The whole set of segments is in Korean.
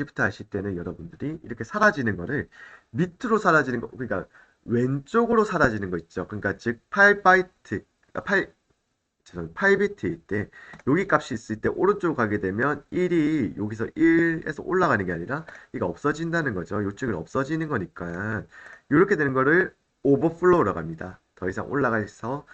Shift 하실 때는 여러분들이 이렇게 사라지는 거를 밑으로 사라지는 거, 그러니까 왼쪽으로 사라지는 거 있죠. 그러니까 즉 8바이트, 8, 죄송합니다. 8비트일 때 여기 값이 있을 때 오른쪽으로 가게 되면 1이 여기서 1에서 올라가는 게 아니라 이가 없어진다는 거죠. 요쪽은 없어지는 거니까 이렇게 되는 거를 오버플로우라고 합니다. 더 이상 올라가서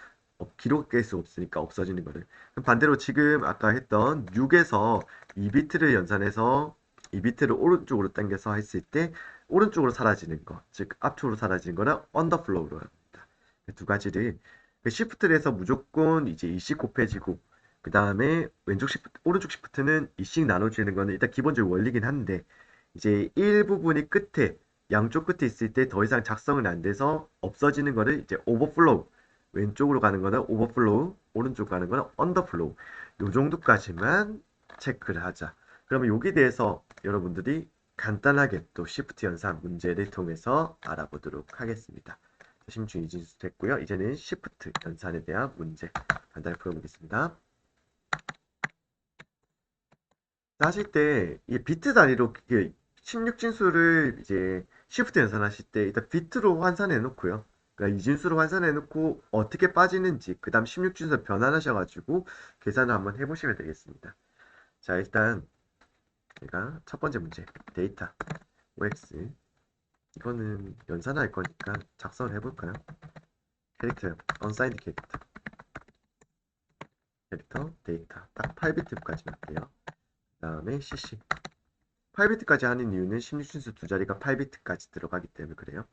기록될 수 없으니까 없어지는 거를. 그럼 반대로 지금 아까 했던 6에서 2비트를 연산해서 2비트를 오른쪽으로 당겨서 했을 때 오른쪽으로 사라지는 거, 즉 앞쪽으로 사라지는 거는 언더플로우로 합니다. 두 가지를 시프트를 해서 무조건 이제 2씩 곱해지고 그 다음에 왼쪽 시프트, 오른쪽 시프트는 2씩 나눠지는 거는 일단 기본적인 원리긴 한데 이제 1부분이 끝에 양쪽 끝에 있을 때 더 이상 작성은 안 돼서 없어지는 거를 이제 오버플로우, 왼쪽으로 가는 거는 오버플로우, 오른쪽 가는 거는 언더플로우, 요 정도까지만 체크를 하자. 그러면 여기에 대해서 여러분들이 간단하게 또 시프트 연산 문제를 통해서 알아보도록 하겠습니다. 심층 이진수 됐고요. 이제는 시프트 연산에 대한 문제 간단히 풀어보겠습니다. 하실 때 이 비트 단위로 16진수를 이제 시프트 연산하실 때 일단 비트로 환산해 놓고요. 그러니까 이진수로 환산해 놓고 어떻게 빠지는지 그 다음 16진수 변환하셔가지고 계산을 한번 해보시면 되겠습니다. 자, 일단 제가 첫 번째 문제 데이터 OX 이거는 연산할 거니까 작성을 해볼까요? 캐릭터 unsigned 캐릭터 데이터 딱 8비트까지 할게요. 그 다음에 cc 8비트까지 하는 이유는 16진수 두 자리가 8비트까지 들어가기 때문에 그래요.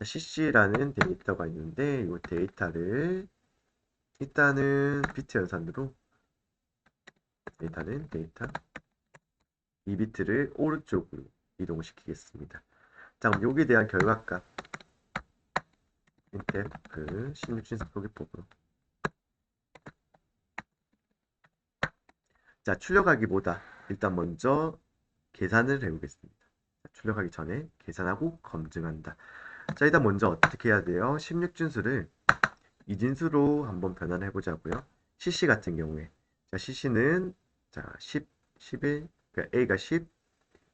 cc라는 데이터가 있는데 이 데이터를 일단은 비트 연산으로 일단은 데이터 2비트를 오른쪽으로 이동시키겠습니다. 자, 그럼 여기에 대한 결과값 intf 16진수 표기법으로 자, 출력하기보다 일단 먼저 계산을 해보겠습니다. 출력하기 전에 계산하고 검증한다. 자, 일단 먼저 어떻게 해야 돼요? 16진수를 이진수로 한번 변환해 보자고요. cc 같은 경우에 자, cc는 자, 10, 11, 그러니까 a가 10,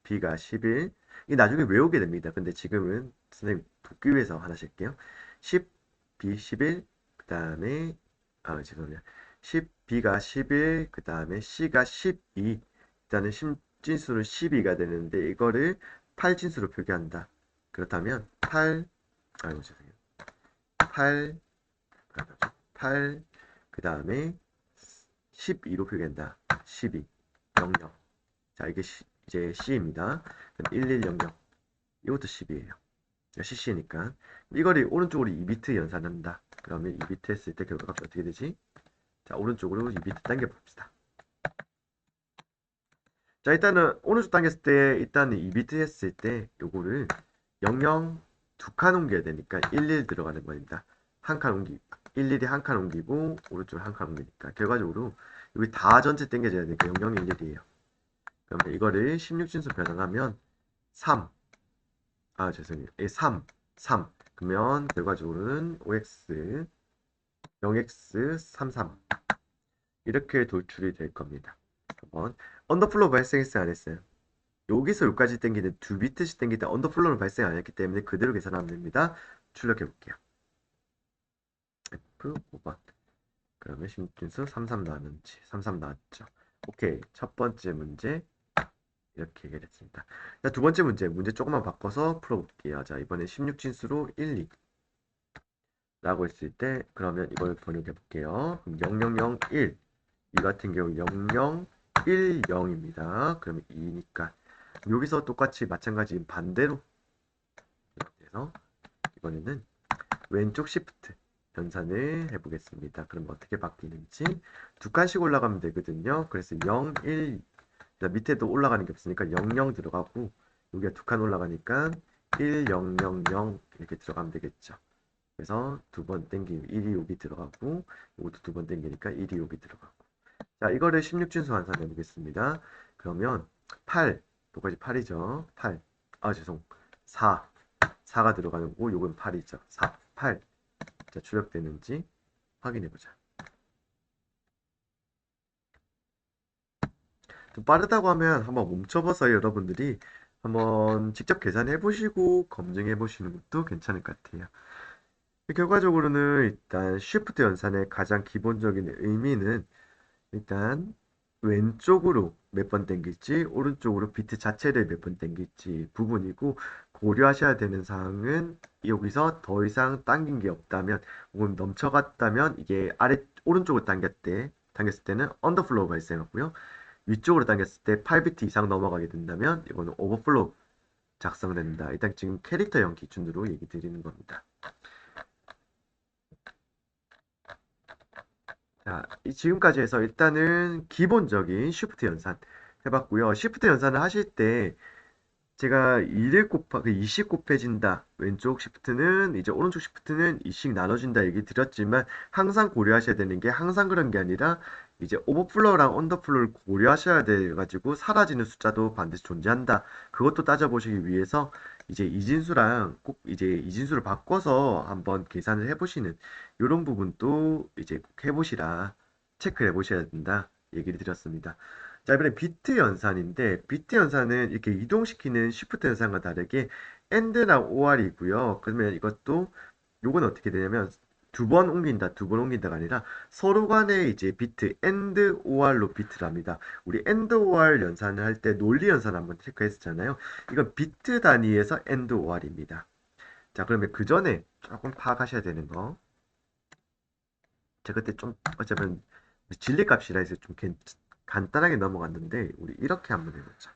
b가 11. 이 나중에 외우게 됩니다. 근데 지금은 선생님 돕기 위해서 하나 쉴게요. 10, b 11, 그 다음에 죄송합니다. 10, b가 11, 그 다음에 c가 12. 일단은 진수는 12가 되는데 이거를 8진수로 표기한다. 그렇다면 8, 죄송해요. 8, 8, 그 다음에 12로 표기한다. 12, 00. 자, 이게 이제 C입니다. 그럼 1100. 이것도 10이에요. CC니까. 이거를 오른쪽으로 2비트 연산한다. 그러면 2비트 했을 때 결과값이 어떻게 되지? 자, 오른쪽으로 2비트 당겨 봅시다. 자, 일단은 오른쪽 당겼을 때 일단은 2비트 했을 때 요거를 00 두 칸 옮겨야 되니까 11 들어가는 겁니다. 한 칸 옮기 11이 한 칸 옮기고 오른쪽으로 한 칸 옮기니까 결과적으로 여기 다 전체 당겨져야 되니까 0011이에요. 그러면 이거를 16진수 변환하면 3 죄송해요. 3 그러면 결과적으로는 OX 0x33 이렇게 도출이 될 겁니다. 한번 언더플로우 발생했어요 안 했어요? 여기서 여기까지 땡기는 두 비트씩 땡길 때 언더플로우는 발생 안 했기 때문에 그대로 계산하면 됩니다. 출력해 볼게요. F5번 그러면 심진수 33 나왔는지 33 나왔죠. 오케이 첫 번째 문제 이렇게 해결했습니다. 자, 두 번째 문제 조금만 바꿔서 풀어볼게요. 자, 이번에 16진수로 1, 2 라고 했을 때 그러면 이걸 번역해 볼게요. 그럼 0001 이 같은 경우 0010입니다. 그러면 2니까 여기서 똑같이 마찬가지 반대로 이렇게 해서 이번에는 왼쪽 시프트 변산을 해보겠습니다. 그럼 어떻게 바뀌는지 두 칸씩 올라가면 되거든요. 그래서 0, 1 밑에도 올라가는 게 없으니까 00 들어가고 여기가 두 칸 올라가니까 1, 0, 0, 0 이렇게 들어가면 되겠죠. 그래서 두 번 땡기면 1이 여기 들어가고 이것도 두 번 땡기니까 1이 여기 들어가고 자 이거를 16진수 환산해 보겠습니다. 그러면 8 똑같이 8이죠. 8 죄송 4가 들어가는 거고 요건 8이죠. 4, 8 자 출력되는지 확인해 보자. 좀 빠르다고 하면 한번 멈춰봐서 여러분들이 한번 직접 계산해 보시고 검증해 보시는 것도 괜찮을 것 같아요. 결과적으로는 일단 쉬프트 연산의 가장 기본적인 의미는 일단 왼쪽으로 몇 번 당길지 오른쪽으로 비트 자체를 몇 번 당길지 부분이고, 고려하셔야 되는 사항은 여기서 더 이상 당긴 게 없다면 혹은 넘쳐갔다면 이게 오른쪽으로 당겼을 때는 언더플로우 발생하고요. 위쪽으로 당겼을 때 8비트 이상 넘어가게 된다면 이거는 오버플로우 작성된다. 일단 지금 캐릭터형 기준으로 얘기 드리는 겁니다. 자, 지금까지 해서 일단은 기본적인 쉬프트 연산 해봤고요. 쉬프트 연산을 하실 때 제가 20 곱해진다. 왼쪽 시프트는 이제 오른쪽 시프트는 2씩 나눠진다 얘기 드렸지만, 항상 고려하셔야 되는 게 항상 그런 게 아니라 이제 오버플로우랑 언더플로우를 고려하셔야 돼가지고 사라지는 숫자도 반드시 존재한다. 그것도 따져보시기 위해서 이제 이진수랑 꼭 이제 이진수를 바꿔서 한번 계산을 해보시는 이런 부분도 이제 꼭 해보시라, 체크를 해보셔야 된다 얘기를 드렸습니다. 자, 이번에 비트 연산인데, 비트 연산은 이렇게 이동시키는 쉬프트 연산과 다르게 AND나 OR이고요. 그러면 이것도 요건 어떻게 되냐면 두 번 옮긴다, 두 번 옮긴다가 아니라 서로 간에 이제 비트 AND OR로 비트를 합니다. 우리 AND OR 연산을 할 때 논리 연산 한번 체크했었잖아요. 이건 비트 단위에서 AND OR입니다. 자, 그러면 그 전에 조금 파악하셔야 되는 거. 제가 그때 좀 어쩌면 진리값이라 해서 좀 간단하게 넘어갔는데, 우리 이렇게 한번 해보자.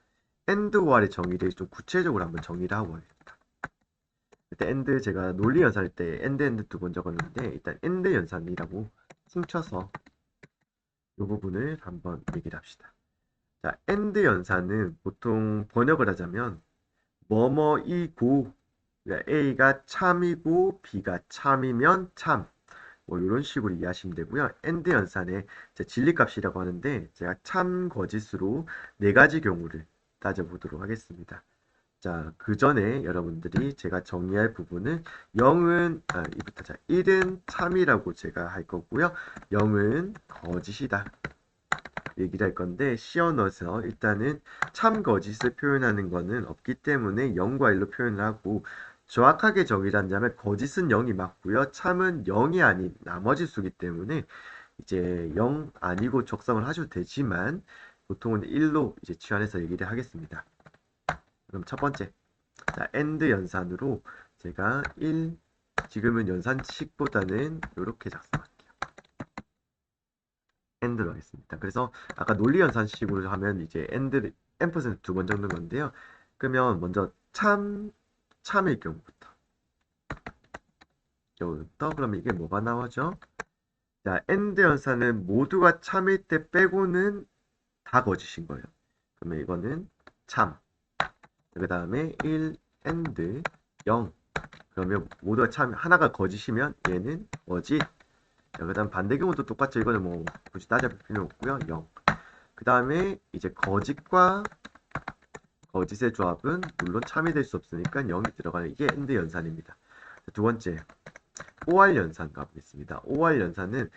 AND OR의 정의를 좀 구체적으로 한번 정의를 하고 하겠습니다. 그때 AND 제가 논리 연산할 때 AND 두 번 적었는데, 일단 AND 연산이라고 퉁쳐서 이 부분을 한번 얘기를 합시다. 자, AND 연산은 보통 번역을 하자면 뭐뭐이고, 그러니까 A가 참이고 B가 참이면 참, 뭐 이런 식으로 이해하시면 되고요. AND 연산의 진리값이라고 하는데, 제가 참 거짓으로 네 가지 경우를 따져보도록 하겠습니다. 자, 그 전에 여러분들이 제가 정리할 부분은 0은 이부터, 자, 1은 참이라고 제가 할 거고요. 0은 거짓이다 얘기를 할 건데, 씌워넣어서 일단은 참 거짓을 표현하는 거는 없기 때문에 0과 1로 표현을 하고, 정확하게 정의를 한다면 거짓은 0이 맞고요. 참은 0이 아닌 나머지 수기 때문에 이제 0 아니고 적성을 하셔도 되지만, 보통은 1로 이제 치환해서 얘기를 하겠습니다. 그럼 첫 번째, 자, AND 연산으로 제가 1, 지금은 연산식보다는 이렇게 작성할게요. AND로 하겠습니다. 그래서 아까 논리 연산식으로 하면 이제 AND 앰퍼센트 두 번 적는 건데요. 그러면 먼저 참일 경우부터 그러면 이게 뭐가 나오죠? 자, AND 연산은 모두가 참일 때 빼고는 다 거짓인 거예요. 그러면 이거는 참. 그 다음에 1 AND 0. 그러면 모두가 참, 하나가 거짓이면 얘는 거짓. 자, 그 다음 반대 경우도 똑같죠. 이거는 뭐 굳이 따져볼 필요 없고요. 0. 그 다음에 이제 거짓과 거짓의 조합은 물론 참이 될 수 없으니까 0이 들어가는, 이게 AND 연산입니다. 두 번째, OR 연산 가보겠습니다. OR 연산은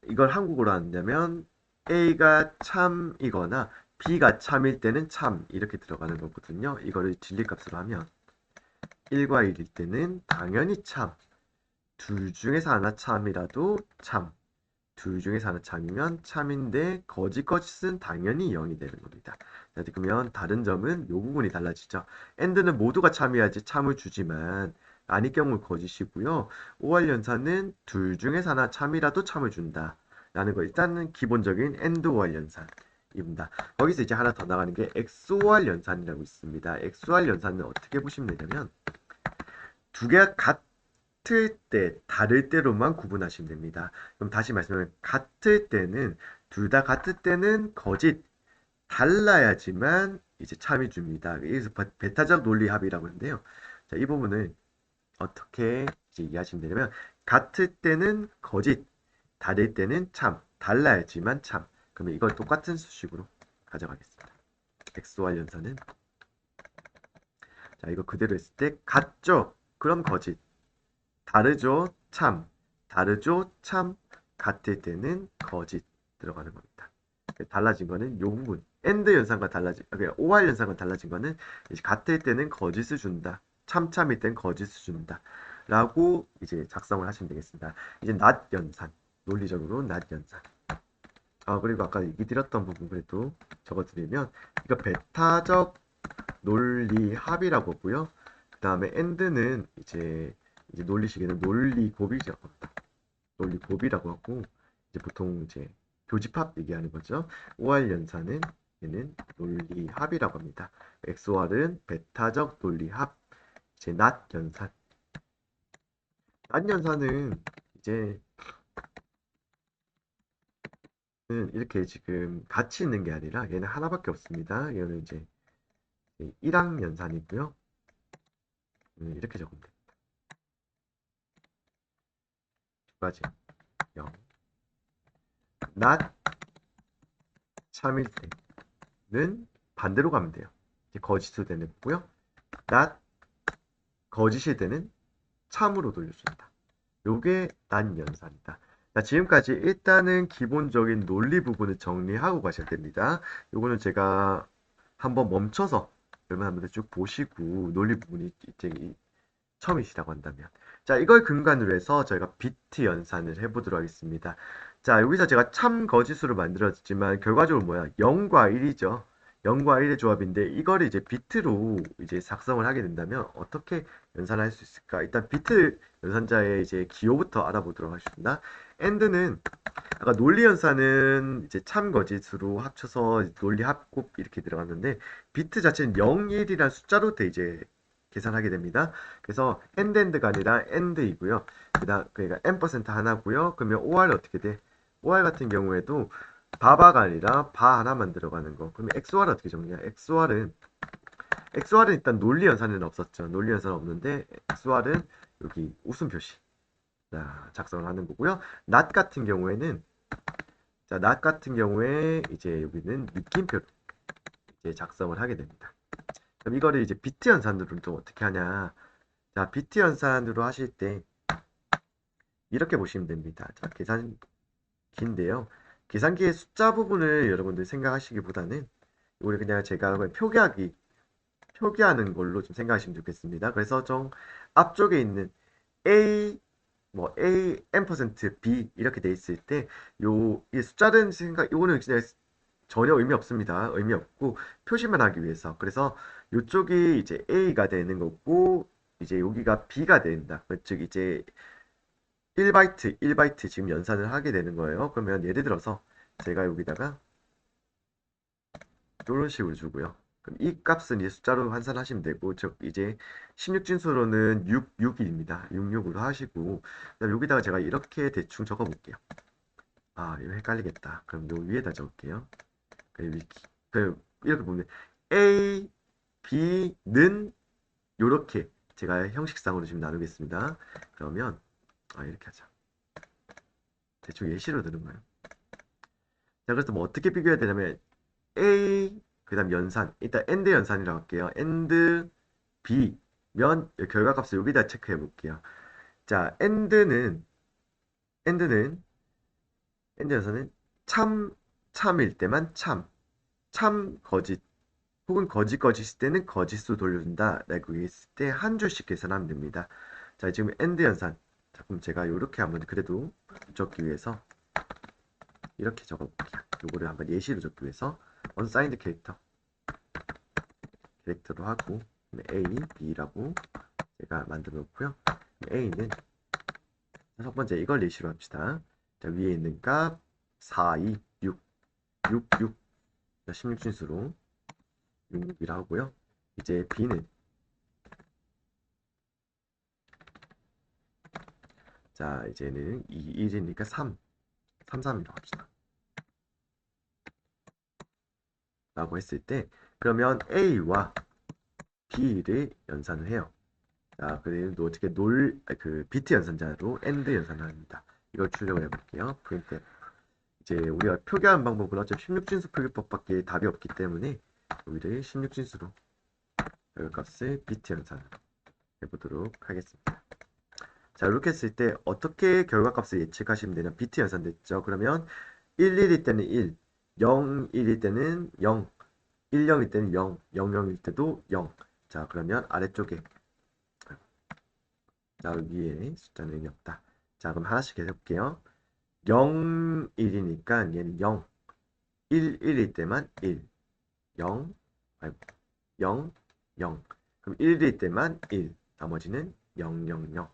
이걸 한국어로 한다면 A가 참이거나 B가 참일 때는 참 이렇게 들어가는 거거든요. 이거를 진리값으로 하면 1과 1일 때는 당연히 참, 둘 중에서 하나 참이라도 참, 둘 중에서 하나 참이면 참인데 거짓은 당연히 0이 되는 겁니다. 자, 그러면 다른 점은 이 부분이 달라지죠. AND는 모두가 참여야지 참을 주지만 아닐 경우 거짓이고요. OR 연산은 둘 중에서 하나 참이라도 참을 준다 라는 거, 일단은 기본적인 AND OR 연산입니다. 거기서 이제 하나 더 나가는 게 XOR 연산이라고 있습니다. XOR 연산은 어떻게 보시면 되냐면 두 개가 같을 때, 다를 때로만 구분하시면 됩니다. 그럼 다시 말씀하면 같을 때는, 둘 다 같을 때는 거짓, 달라야지만 이제 참이 줍니다. 여기서 베타적 논리 합이라고 하는데요. 자, 이 부분을 어떻게 이제 이해하시면 되냐면, 같을 때는 거짓, 다를 때는 참, 달라야지만 참. 그러면 이걸 똑같은 수식으로 가져가겠습니다. XOR 연산은, 자, 이거 그대로 했을 때 같죠? 그럼 거짓. 다르죠? 참. 다르죠? 참. 같을 때는 거짓 들어가는 겁니다. 달라진 거는 요 부분. AND 연산과 달라진, 그냥 OR 연산과 달라진 거는 이제 같을 때는 거짓을 준다. 참참일 땐 거짓을 준다. 라고 이제 작성을 하시면 되겠습니다. 이제 not 연산. 논리적으로 not 연산. 아, 그리고 아까 얘기 드렸던 부분 그래도 적어드리면, 이거 베타적 논리 합이라고 하고요. 그 다음에 AND는 이제 논리식에는 논리 곱이죠. 논리 곱이라고 하고, 이제 보통 이제 교집합 얘기하는 거죠. OR 연산은 얘는 논리 합이라고 합니다. XOR은 베타적 논리 합, 이제 not 연산. not 연산은 이제 이렇게 지금 같이 있는 게 아니라 얘는 하나밖에 없습니다. 얘는 이제 1항 연산이고요. 이렇게 적으면 됩니다. 두 가지. 0. not 참일 때는 반대로 가면 돼요. 이제 거짓으로 되는 거고요. not 거짓일 때는 참으로 돌려준다. 요게 난 연산이다. 자, 지금까지 일단은 기본적인 논리 부분을 정리하고 가셔야 됩니다. 요거는 제가 한번 멈춰서 여러분 한번 쭉 보시고 논리 부분이 이제 처음이시라고 한다면, 자, 이걸 근간으로 해서 저희가 비트 연산을 해보도록 하겠습니다. 자, 여기서 제가 참 거짓으로 만들었지만 결과적으로 뭐야? 0과 1이죠. 0과 1의 조합인데 이거를 이제 비트로 이제 작성을 하게 된다면 어떻게 연산할 수 있을까? 일단 비트 연산자의 이제 기호부터 알아보도록 하겠습니다. AND는 아까 논리 연산은 이제 참 거짓으로 합쳐서 논리 합곱 이렇게 들어갔는데, 비트 자체는 0, 1이라는 숫자로 돼 이제 계산하게 됩니다. 그래서 AND가 아니라 AND이고요. 그다음 그러니까 n% 하나고요. 그러면 OR 어떻게 돼? OR 같은 경우에도 바바가 아니라 바 하나만 들어가는 거. 그러면 XOR 어떻게 적냐? XOR은 일단 논리 연산은 없었죠. 논리 연산은 없는데 XOR은 여기 웃음 표시. 자, 작성을 하는 거고요. not 같은 경우에는, 자, not 같은 경우에 이제 여기는 느낌표로 이제 작성을 하게 됩니다. 그럼 이거를 이제 비트 연산으로 또 어떻게 하냐? 자, 비트 연산으로 하실 때 이렇게 보시면 됩니다. 자, 계산기인데요. 계산기의 숫자 부분을 여러분들 생각하시기보다는 우리 그냥 제가 그냥 표기하는 걸로 좀 생각하시면 좋겠습니다. 그래서 좀 앞쪽에 있는 A 뭐 A n% B 이렇게 돼 있을 때 이 숫자는 생각 요거는 그냥 전혀 의미 없습니다. 의미 없고 표시만 하기 위해서. 그래서 이쪽이 이제 A가 되는 거고 이제 여기가 B가 된다. 즉 이제 1바이트, 1바이트 지금 연산을 하게 되는 거예요. 그러면 예를 들어서 제가 여기다가 이런 식으로 주고요. 그럼 이 값은 이 숫자로 환산하시면 되고, 즉 이제 16진수로는 6입니다. 66으로 하시고, 그다음 여기다가 제가 이렇게 대충 적어 볼게요. 아, 이거 헷갈리겠다. 그럼 요 위에다 적을게요. 이렇게 보면 A, B는 요렇게 제가 형식상으로 지금 나누겠습니다. 그러면 이렇게 하자. 대충 예시로 드는 거예요. 자, 그래서 뭐 어떻게 비교해야 되냐면 A 그다음 연산, 일단 AND 연산이라고 할게요. AND B 면 결과값을 여기다 체크해 볼게요. 자, AND 연산은 참일 때만 참 거짓 혹은 거짓일 때는 거짓으로 돌려준다 라고 했을 때 한 줄씩 계산하면 됩니다. 자, 지금 AND 연산. 자, 그럼 제가 이렇게 한번 그래도 적기 위해서 이렇게 적어볼게요. 요거를 한번 예시로 적기 위해서 unsigned 캐릭터로 하고 A, B라고 제가 만들어 놓고요. A는 첫 번째 이걸 예시로 합시다. 자, 위에 있는 값 4, 2, 6, 6, 6. 16진수로 6이라 하고요. 이제 B는, 자, 이제는 2, 1이니까 3, 3이라고 합시다. 라고 했을 때 그러면 A와 B를 연산을 해요. 자, 그리고 어떻게 비트 연산자로 AND 연산을 합니다. 이걸 출력을 해볼게요. printf. 이제 우리가 표기하는 방법은 어차피 16진수 표기법밖에 답이 없기 때문에 여기를 16진수로 결과값을 비트 연산 해보도록 하겠습니다. 자, 이렇게 했을 때 어떻게 결과값을 예측하시면 되냐? 비트 연산됐죠. 그러면 1, 1일 때는 1, 0, 1일 때는 0, 1, 0일 때는 0, 0, 0일 때도 0. 자, 그러면 아래쪽에, 자, 위에 숫자는 0이 없다. 자, 그럼 하나씩 해볼게요. 0, 1이니까 얘는 0, 1, 1일 때만 1, 0, 아이고, 0, 0. 그럼 1일 때만 1, 나머지는 0, 0, 0.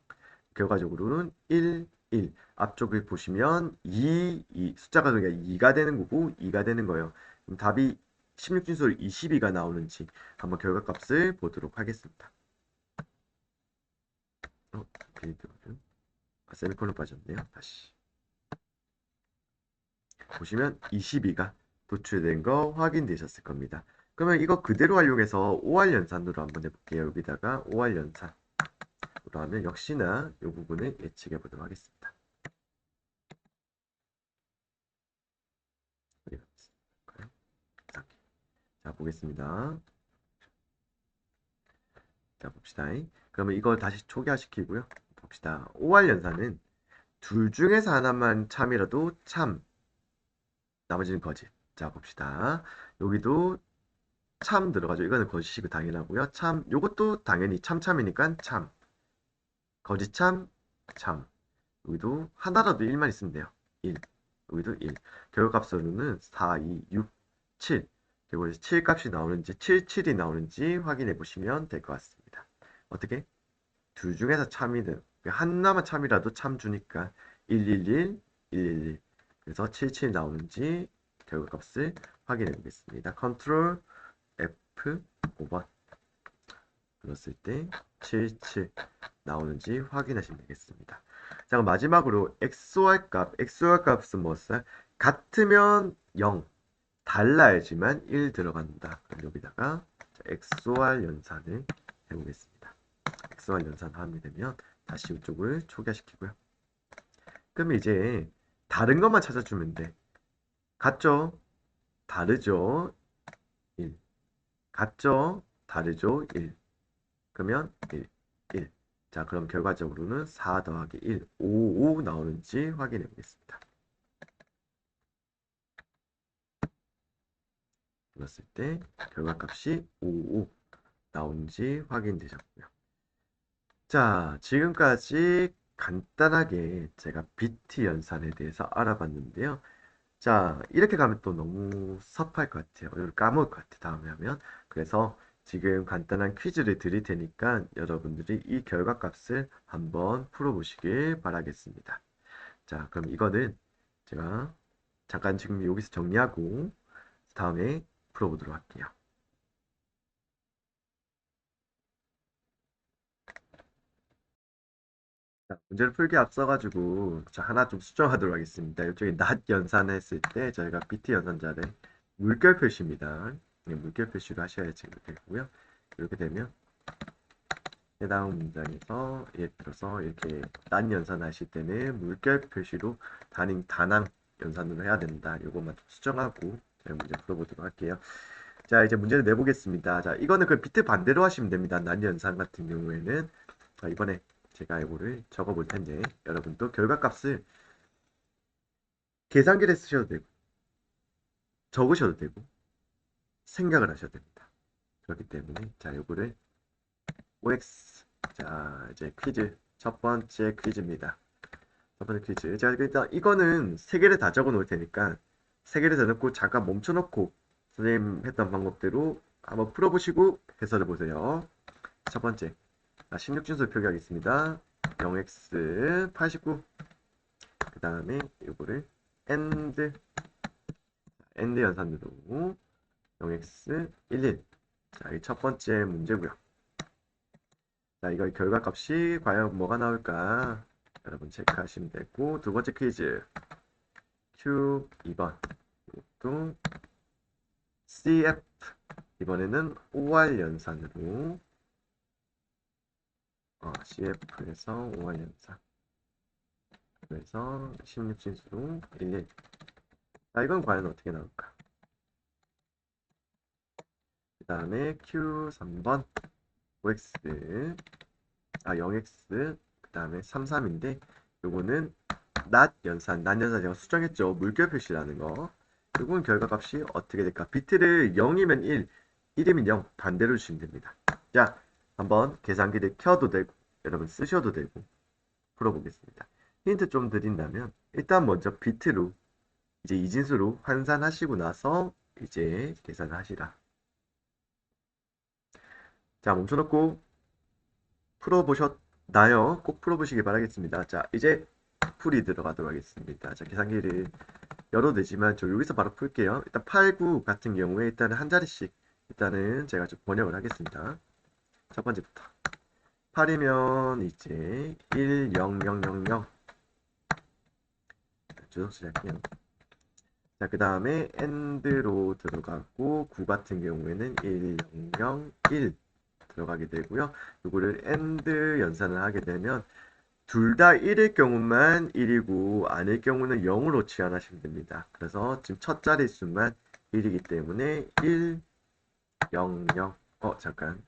결과적으로는 1, 1. 앞쪽을 보시면 2 숫자가 그러니까 2가 되는 거고 2가 되는 거예요. 그럼 답이 16진수로 22가 나오는지 한번 결과값을 보도록 하겠습니다. 빌드를 세미콜론 빠졌네요. 다시 보시면 22가 도출된 거 확인되셨을 겁니다. 그러면 이거 그대로 활용해서 5할 연산으로 한번 해볼게요. 여기다가 5할 연산으로 하면 역시나 이 부분을 예측해 보도록 하겠습니다. 자, 보겠습니다. 자, 봅시다. 그러면 이걸 다시 초기화시키고요. 봅시다. 5할 연산은 둘 중에서 하나만 참이라도 참, 나머지는 거짓. 자, 봅시다. 여기도 참 들어가죠. 이거는 거짓이고 당연하고요. 참, 요것도 당연히 참이니까 참. 거짓 참, 참. 여기도 하나라도 1만 있으면 돼요. 1. 여기도 1. 결과값으로는 4, 2, 6, 7. 그리고 7 값이 나오는지, 7, 7이 나오는지 확인해 보시면 될 것 같습니다. 어떻게? 둘 중에서 참이든 하나만 참이라도 참 주니까 111, 111. 그래서 77 나오는지 결과값을 확인해 보겠습니다. 컨트롤 F 5번 눌렀을 때 77 나오는지 확인하시면 되겠습니다. 자, 그럼 마지막으로 XOR 값, XOR 값은 뭐였어요? 같으면 0, 달라야지만 1 들어간다. 그럼 여기다가 XOR 연산을 해보겠습니다. XOR 연산 하면 되면 다시 이쪽을 초기화시키고요. 그러면 이제 다른 것만 찾아주면 돼. 같죠? 다르죠? 1. 같죠? 다르죠? 1. 그러면 1, 1. 자, 그럼 결과적으로는 4 더하기 1, 5, 5 나오는지 확인해 보겠습니다. 눌렀을 때 결과값이 5, 5 나오는지 확인되셨고요. 자, 지금까지 간단하게 제가 BT 연산에 대해서 알아봤는데요. 자, 이렇게 가면 또 너무 섭할 것 같아요. 이걸 까먹을 것 같아요. 다음에 하면. 그래서 지금 간단한 퀴즈를 드릴 테니까 여러분들이 이 결과값을 한번 풀어보시길 바라겠습니다. 자, 그럼 이거는 제가 잠깐 지금 여기서 정리하고 다음에 풀어보도록 할게요. 자, 문제를 풀기 앞서가지고 자, 하나 좀 수정하도록 하겠습니다. 이쪽에 낮 연산했을 때 저희가 BT 연산자를 물결 표시입니다. 네, 물결 표시로 하셔야 되고요. 이렇게 되면 해당 문장에서 예를 들어서 이렇게 난 연산하실 때는 물결 표시로 단항 연산으로 해야 된다. 이것만 좀 수정하고 제가 문제 풀어보도록 할게요. 자, 이제 문제를 내보겠습니다. 자, 이거는 그 비트 반대로 하시면 됩니다. 난 연산 같은 경우에는 자, 이번에 제가 이거를 적어볼 텐데 여러분도 결과값을 계산기를 쓰셔도 되고 적으셔도 되고 생각을 하셔도 됩니다. 그렇기 때문에 자, 요거를 OX 자, 이제 퀴즈 첫 번째 퀴즈입니다. 첫 번째 퀴즈. 자, 일단 이거는 세 개를 다 적어 놓을 테니까 세 개를 다 넣고 잠깐 멈춰 놓고 선생님 했던 방법대로 한번 풀어보시고 해설해 보세요. 첫 번째. 16진수 표기하겠습니다. 0x 89. 그 다음에 이거를 and 연산으로 0x 11. 자, 이 첫 번째 문제고요. 자, 이거 결과값이 과연 뭐가 나올까? 여러분 체크하시면 되고 두 번째 퀴즈 Q 2번 또 CF 이번에는 OR 연산으로 CF에서 OR 연산 그래서 16진수로 11. 자, 이건 과연 어떻게 나올까? 그 다음에 Q 3번 OX 0x 그 다음에 33인데 요거는 낮 연산 제가 수정했죠. 물결 표시라는 거. 결국은 결과값이 어떻게 될까? 비트를 0이면 1, 1이면 0 반대로 주시면 됩니다. 자, 한번 계산기를 켜도 되고 여러분 쓰셔도 되고 풀어보겠습니다. 힌트 좀 드린다면 일단 먼저 비트로 이제 이진수로 환산하시고 나서 이제 계산을 하시라. 자, 멈춰놓고 풀어보셨나요? 꼭 풀어보시기 바라겠습니다. 자, 이제 풀이 들어가도록 하겠습니다. 자, 계산기를 열어도 되지만 저 여기서 바로 풀게요. 일단 8, 9 같은 경우에 일단은 한 자리씩 일단은 제가 좀 번역을 하겠습니다. 첫 번째부터 8이면 이제 1, 0, 0, 0, 0 주석 시작해요. 자, 그 다음에 AND로 들어가고 9 같은 경우에는 1, 0, 0, 1 들어가게 되고요. 이거를 AND 연산을 하게 되면 둘 다 1일 경우만 1이고 아닐 경우는 0으로 치환하시면 됩니다. 그래서 지금 첫 자릿수만 1이기 때문에 1, 0, 0 잠깐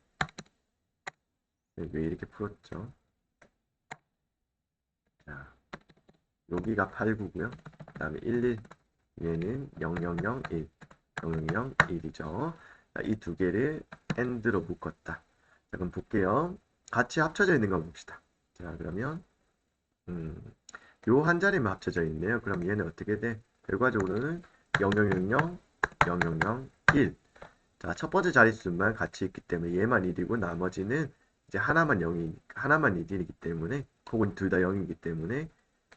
왜 이렇게 풀었죠? 자, 여기가 8, 9고요. 그 다음에 1, 1 얘는 0, 0, 0, 1 0, 0, 0, 1이죠. 이 두 개를 AND로 묶었다. 자, 그럼 볼게요. 같이 합쳐져 있는 거 봅시다. 자, 그러면 요 한 자리만 합쳐져 있네요. 그럼 얘는 어떻게 돼? 결과적으로는 0000, 0001. 자, 첫 번째 자릿수만 같이 있기 때문에 얘만 1이고 나머지는 이제 하나만 0이, 하나만 1이기 때문에 혹은 둘 다 0이기 때문에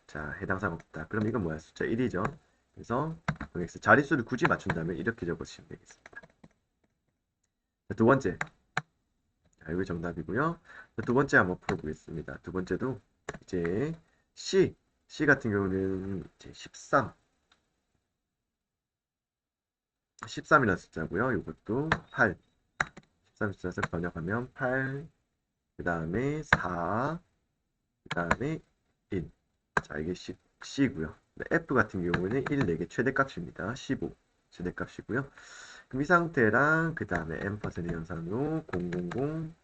자, 해당 사항 없다. 그럼 이건 뭐야? 숫자 1이죠. 그래서 x 자릿수를 굳이 맞춘다면 이렇게 적으시면 되겠습니다. 자, 두 번째. 자, 이게 정답이고요. 자, 두 번째 한번 풀어보겠습니다. 두 번째도 이제 C 같은 경우는 이제 13. 13이라는 숫자고요. 이것도 8. 13 숫자를 번역하면 8, 그 다음에 4, 그 다음에 1. 자, 이게 C고요. F 같은 경우는 1, 4개 최대값입니다. 15 최대값이고요. 그럼 이 상태랑 그 다음에 M% 연산으로 000,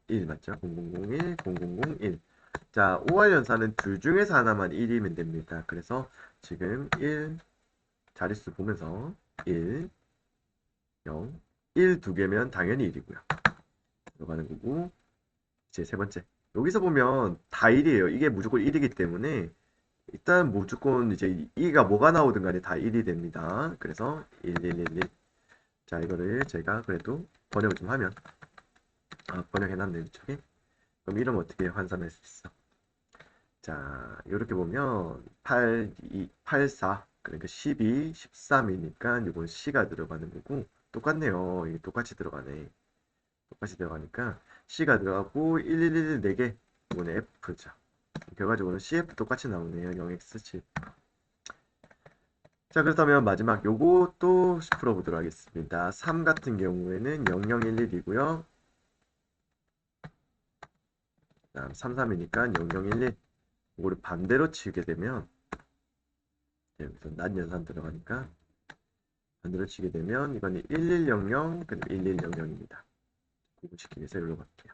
1 맞죠? 0001, 0001. 자, 5할 연산은 둘 중에서 하나만 1이면 됩니다. 그래서 지금 1 자릿수 보면서 1, 0, 1 두 개면 당연히 1이고요. 들어가는 거고 이제 세 번째. 여기서 보면 다 1이에요. 이게 무조건 1이기 때문에 일단 무조건 이제 2가 뭐가 나오든 간에 다 1이 됩니다. 그래서 1, 1, 1, 1. 자, 이거를 제가 그래도 번역을 좀 하면 번역해놨네 이쪽에. 그럼 이러면 어떻게 환산할 수 있어? 자, 이렇게 보면 8, 2, 8, 4 그러니까 12, 13이니까 이건 C가 들어가는 거고 똑같네요. 이게 똑같이 들어가네. 똑같이 들어가니까 C가 들어가고 1111 4개 이거는 F죠. 결과적으로는 CF 똑같이 나오네요. 0x7. 자, 그렇다면 마지막 요것도 풀어보도록 하겠습니다. 3 같은 경우에는 0011이고요. 다음 33이니까 0011. 이거를 반대로 치게 되면 여기서 난 연산 들어가니까 반대로 치게 되면 이거는 1100, 그다음 1100입니다. 구분시키기 위해서 여기로 갈게요.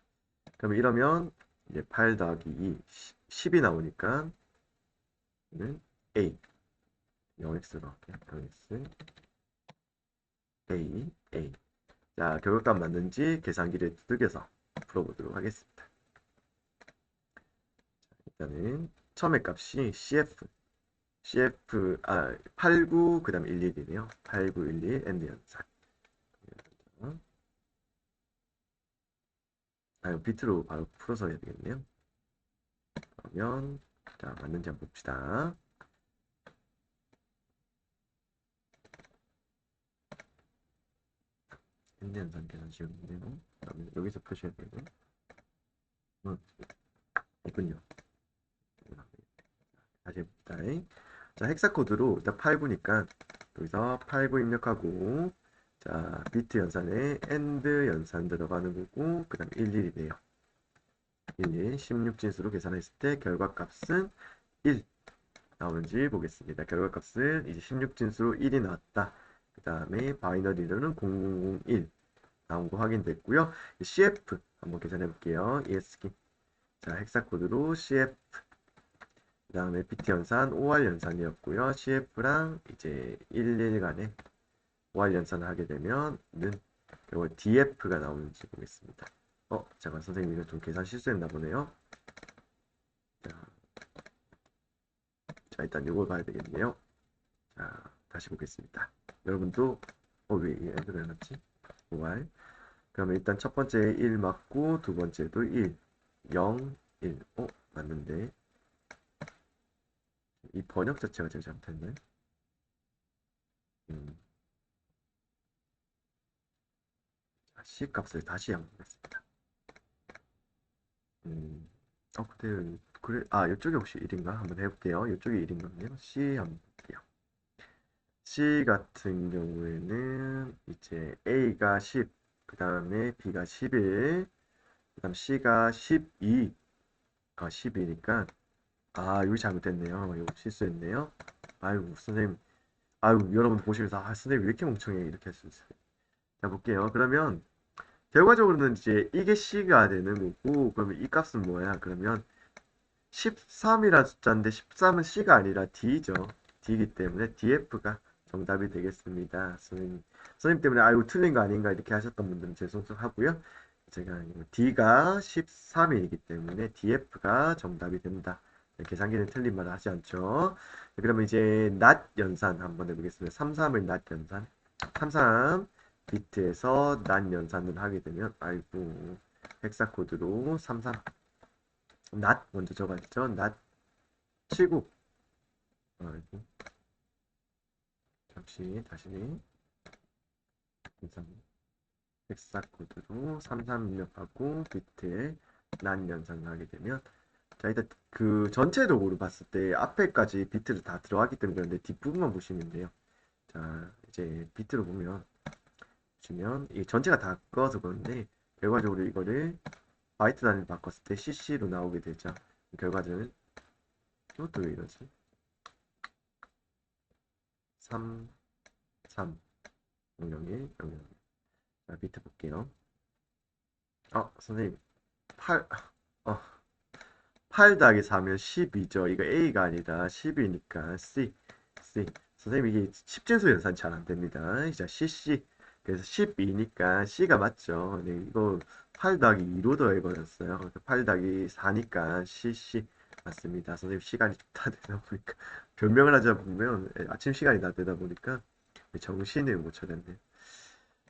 그럼 이러면 이제 8 더하기 2, 10이 나오니까 는 A 0x로 할게요. 0x A. 자, 결과값 맞는지 계산기를 두들겨서 풀어보도록 하겠습니다. 일단은 처음에 값이 CF 89 그다음 11이네요. 8911 엔드 연산. 비트로 바로 풀어서 해야 되겠네요. 그러면 자, 맞는지 한번 봅시다. 엔드 연산 계산 지웠는데요. 그러면 여기서 표시해야 되고. 없군요. 다시 해봅시다. 자, 헥사 코드로 일단 89니까 여기서 89 입력하고 자, 비트 연산에 AND 연산 들어가는 거고 그 다음 11이네요. 11, 16진수로 계산했을 때 결과값은 1 나오는지 보겠습니다. 결과값은 이제 16진수로 1이 나왔다. 그 다음에 바이너리로는 0001 나온 거 확인됐고요. CF 한번 계산해 볼게요. ESC. 자, 헥사 코드로 CF 다음에 BT 연산, OR 연산이었고요. CF랑 이제 11 간에 OR 연산을 하게 되면은 이거 DF가 나오는지 보겠습니다. 잠깐 선생님 이거 좀 계산 실수했나 보네요. 자, 일단 이걸 봐야 되겠네요. 자, 다시 보겠습니다. 여러분도 왜 이렇게 해놨지? OR. 그러면 일단 첫 번째 1 맞고 두 번째도 1, 0, 1. 맞는데 이 번역 자체가 제가 잘못했네. 음, C 값을 다시 양보했습니다. 근데 그래 이쪽이 혹시 1인가? 한번 해볼게요. 이쪽이 1인 거네요. C 한번 볼게요. C 같은 경우에는 이제 A가 10, 그 다음에 B가 11, 그 다음 C가 12, 12니까 여기 잘못됐네요. 이거 실수했네요. 아이고 선생님, 아이고 여러분 보시면서 선생님 왜 이렇게 멍청해 이렇게 할 수 있어요. 자 볼게요. 그러면 결과적으로는 이제 이게 C가 되는 거고, 그러면 이 값은 뭐야? 그러면 13이라는 숫자인데 13은 C가 아니라 D죠. D이기 때문에 DF가 정답이 되겠습니다. 선생님 때문에 아이고 틀린 거 아닌가 이렇게 하셨던 분들은 죄송하고요. 제가 D가 13이기 때문에 DF가 정답이 된다. 계산기는 틀린 말을 하지 않죠. 그러면 이제 낫 연산 한번 해보겠습니다. 33을 낫 연산. 33 비트에서 낫 연산을 하게 되면 아이고 헥사 코드로 33 낫 먼저 적었죠. 낫 79. 아이고 잠시 다시 헥사 코드로 33 입력하고 비트에 낫 연산을 하게 되면 자 일단 그 전체적으로 봤을 때 앞에까지 비트를 다 들어갔기 때문에 그런데 뒷부분만 보시면 돼요. 자 이제 비트로 보시면 이 전체가 다 꺼서 그런데 결과적으로 이거를 바이트 단위로 바꿨을 때 CC로 나오게 되죠. 결과적으로 이것도 왜 이러지? 3, 3, 0, 1, 0, 1. 자, 비트 볼게요. 선생님 8, 어, 8 더하기 4면 12죠. 이거 A가 아니다. 10이니까 C. 선생님 이게 10진수 연산 잘 안 됩니다. 자, CC. 그래서 12니까 C가 맞죠. 네, 이거 8 더하기 2로 더해버렸어요. 그래서 8 더하기 4니까 CC 맞습니다. 선생님 시간이 좀 다 되다 보니까 변명을 하자 보면 아침 시간이 다 되다 보니까 정신을 못 차렸네.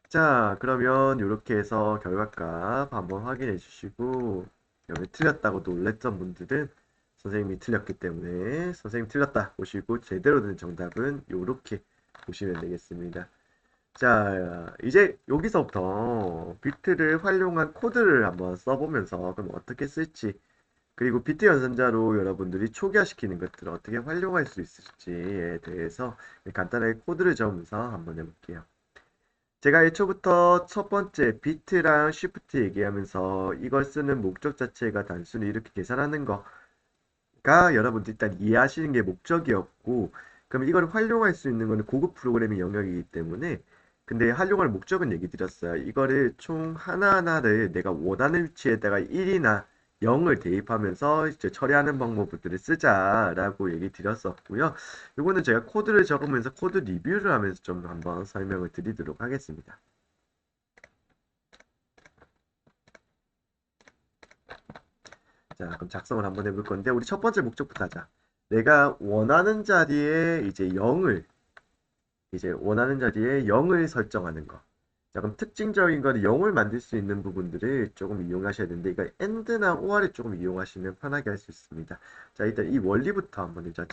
자, 그러면 이렇게 해서 결과값 한번 확인해 주시고 여기 틀렸다고 놀랬던 분들은 선생님이 틀렸기 때문에 선생님 틀렸다 보시고 제대로 된 정답은 이렇게 보시면 되겠습니다. 자, 이제 여기서부터 비트를 활용한 코드를 한번 써보면서 그럼 어떻게 쓸지 그리고 비트 연산자로 여러분들이 초기화시키는 것들을 어떻게 활용할 수 있을지에 대해서 간단하게 코드를 적으면서 한번 해볼게요. 제가 애초부터 첫 번째 비트랑 쉬프트 얘기하면서 이걸 쓰는 목적 자체가 단순히 이렇게 계산하는 거가 여러분들 일단 이해하시는 게 목적이었고 그럼 이걸 활용할 수 있는 거는 고급 프로그래밍 영역이기 때문에 근데 활용할 목적은 얘기 드렸어요. 이거를 총 하나하나를 내가 원하는 위치에다가 1이나 0을 대입하면서 이제 처리하는 방법들을 쓰자라고 얘기 드렸었고요. 이거는 제가 코드를 적으면서 코드 리뷰를 하면서 좀 한번 설명을 드리도록 하겠습니다. 자, 그럼 작성을 한번 해볼 건데 우리 첫 번째 목적부터 하자. 내가 원하는 자리에 0을 설정하는 거. 자, 그럼 특징적인 거는 0을 만들 수 있는 부분들을 조금 이용하셔야 되는데 이거 AND나 OR을 조금 이용하시면 편하게 할 수 있습니다. 자, 일단 이 원리부터 한번 해자.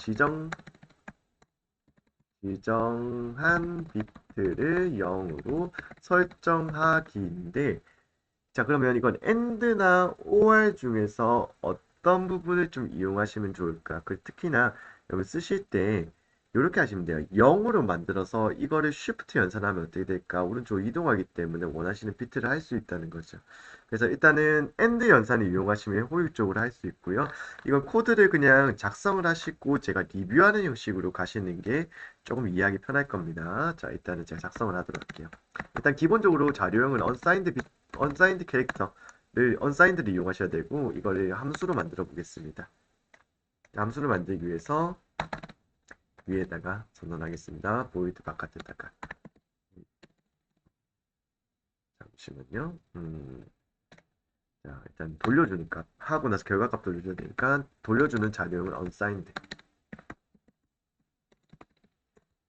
지정한 비트를 0으로 설정하기인데 자, 그러면 이건 AND나 OR 중에서 어떤 부분을 좀 이용하시면 좋을까? 특히나 여기 쓰실 때 이렇게 하시면 돼요. 0으로 만들어서 이거를 Shift 연산하면 어떻게 될까? 오른쪽 이동하기 때문에 원하시는 비트를 할 수 있다는 거죠. 그래서 일단은 AND 연산을 이용하시면 효율적으로 할 수 있고요. 이건 코드를 그냥 작성을 하시고 제가 리뷰하는 형식으로 가시는 게 조금 이해하기 편할 겁니다. 자, 일단은 제가 작성을 하도록 할게요. 일단 기본적으로 자료형은 unsigned 캐릭터를 unsigned를 이용하셔야 되고 이거를 함수로 만들어 보겠습니다. 함수를 만들기 위해서 위에다가 선언하겠습니다. void 바깥에다가. 잠시만요. 자, 일단 돌려주는 값 하고 나서 결과값 돌려줘야 되니까 돌려주는 자료형은 unsigned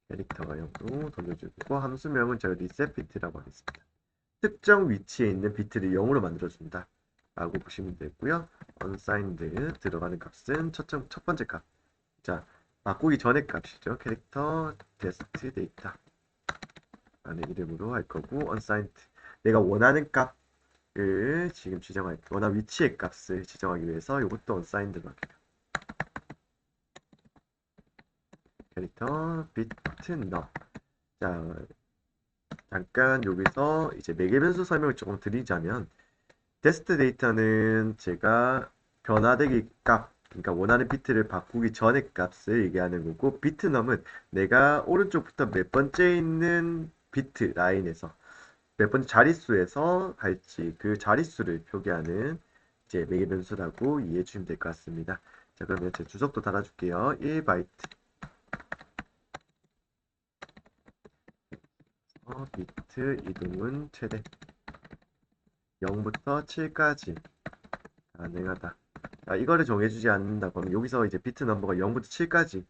캐릭터가 0으로 돌려주고 함수명은 저희 reset bit라고 하겠습니다. 특정 위치에 있는 비트를 0으로 만들어준다 라고 보시면 되고요. unsigned 들어가는 값은 첫 번째 값. 자, 바꾸기 전의 값이죠. 캐릭터 test data 라는 이름으로 할 거고 unsigned 내가 원하는 값을 지금 지정할 원하는 위치의 값을 지정하기 위해서 이것도 unsigned로 할게요. 캐릭터 비트 num. 자, 잠깐 여기서 이제 매개 변수 설명을 조금 드리자면 테스트 데이터는 제가 변화되기 값, 그러니까 원하는 비트를 바꾸기 전의 값을 얘기하는 거고, 비트 넘은 내가 오른쪽부터 몇 번째 있는 비트 라인에서 몇 번째 자릿수에서 할지 그 자릿수를 표기하는 이제 매개 변수라고 이해해 주시면 될 것 같습니다. 자, 그러면 제 주석도 달아줄게요. 1바이트 비트 이동은 최대 0부터 7까지 가능하다. 이거를 정해주지 않는다고 하면 여기서 이제 비트 넘버가 0부터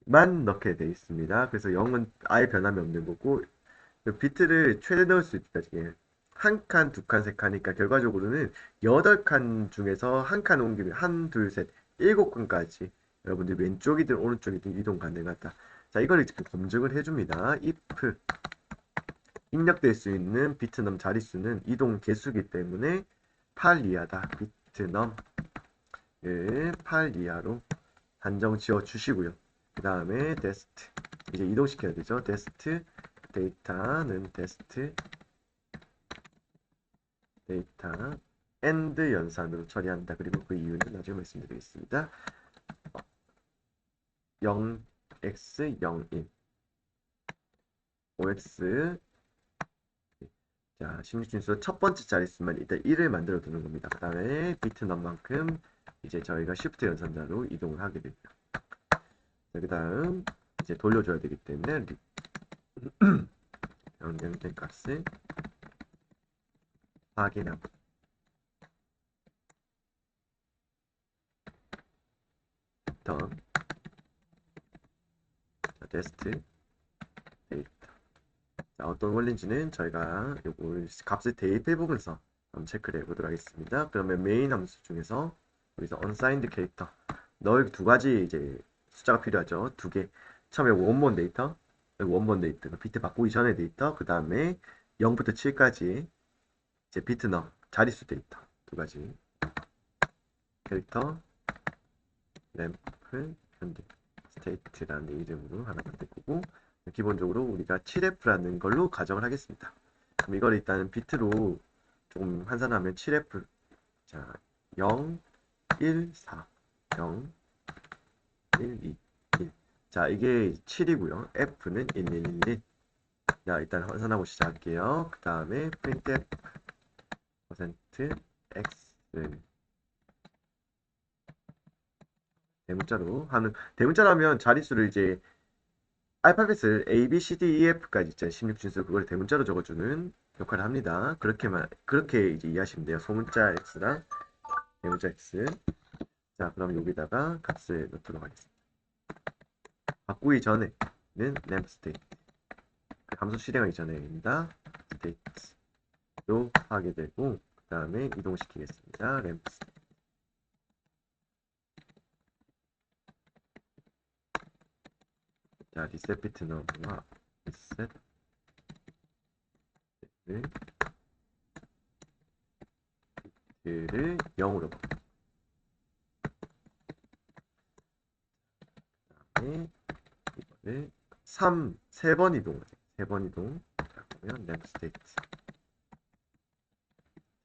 7까지만 넣게 돼 있습니다. 그래서 0은 아예 변함이 없는 거고 비트를 최대 넣을 수 있다. 이게 한 칸, 두 칸, 세 칸이니까 결과적으로는 8칸 중에서 한 칸 옮기면 한, 둘, 셋, 7칸까지 여러분들 왼쪽이든 오른쪽이든 이동 가능하다. 자, 이걸 이제 검증을 해줍니다. if 입력될 수 있는 비트넘 자릿수는 이동 개수기 때문에 8 이하다. 비트넘 8 이하로 한정 지어 주시고요. 그 다음에 데스트 이제 이동시켜야 되죠. 데스트 데이터는 데스트 데이터 엔드 연산으로 처리한다. 그리고 그 이유는 나중에 말씀드리겠습니다. 0x 01 5x 자, 16진수 첫 번째 자릿수만 일단 1을 만들어 두는 겁니다. 그 다음에 비트 넘만큼 이제 저희가 쉬프트 연산자로 이동을 하게 됩니다. 그 다음 이제 돌려줘야 되기 때문에 변경된 값을 확인하고 더 테스트 데이터 자, 어떤 원리인지는 저희가 요거 값을 대입해 보면서 한번 체크를 해보도록 하겠습니다. 그러면 메인 함수 중에서 여기서 unsigned 캐릭터 넣을 두 가지 이제 숫자가 필요하죠. 두 개. 처음에 원본 데이터, 비트 바꾸기 전의 데이터, 그 다음에 0부터 7까지 이제 비트 넣 자릿수 데이터 두 가지 캐릭터 램프 현재 스테이트라는 이름으로 하나 만들 거고 기본적으로 우리가 7F라는 걸로 가정을 하겠습니다. 그럼 이걸 일단 비트로 조금 환산하면 7F 자 0, 1, 4 0, 1, 2, 1 자 이게 7이고요. F는 1, 1, 1, 1 자 일단 환산하고 시작할게요. 그 다음에 printf %x 대문자로 하는 대문자로 하면 자릿수를 이제 알파벳을 A, B, C, D, E, F까지 있잖아요. 16진수 그걸 대문자로 적어주는 역할을 합니다. 그렇게 이제 이해하시면 돼요. 소문자 X랑 대문자 X. 자, 그럼 여기다가 값을 넣도록 하겠습니다. 바꾸기 전에는 램프 스테이트. 함수 실행하기 전에입니다. 스테이트로 하게 되고 그 다음에 이동시키겠습니다. 램프 스테이트. 자, 리셋 비트 넘어와 리셋 를 0으로 그다음에 이거를 3번 이동하죠. 3번 이동. 자, 그러면 램프 스테이트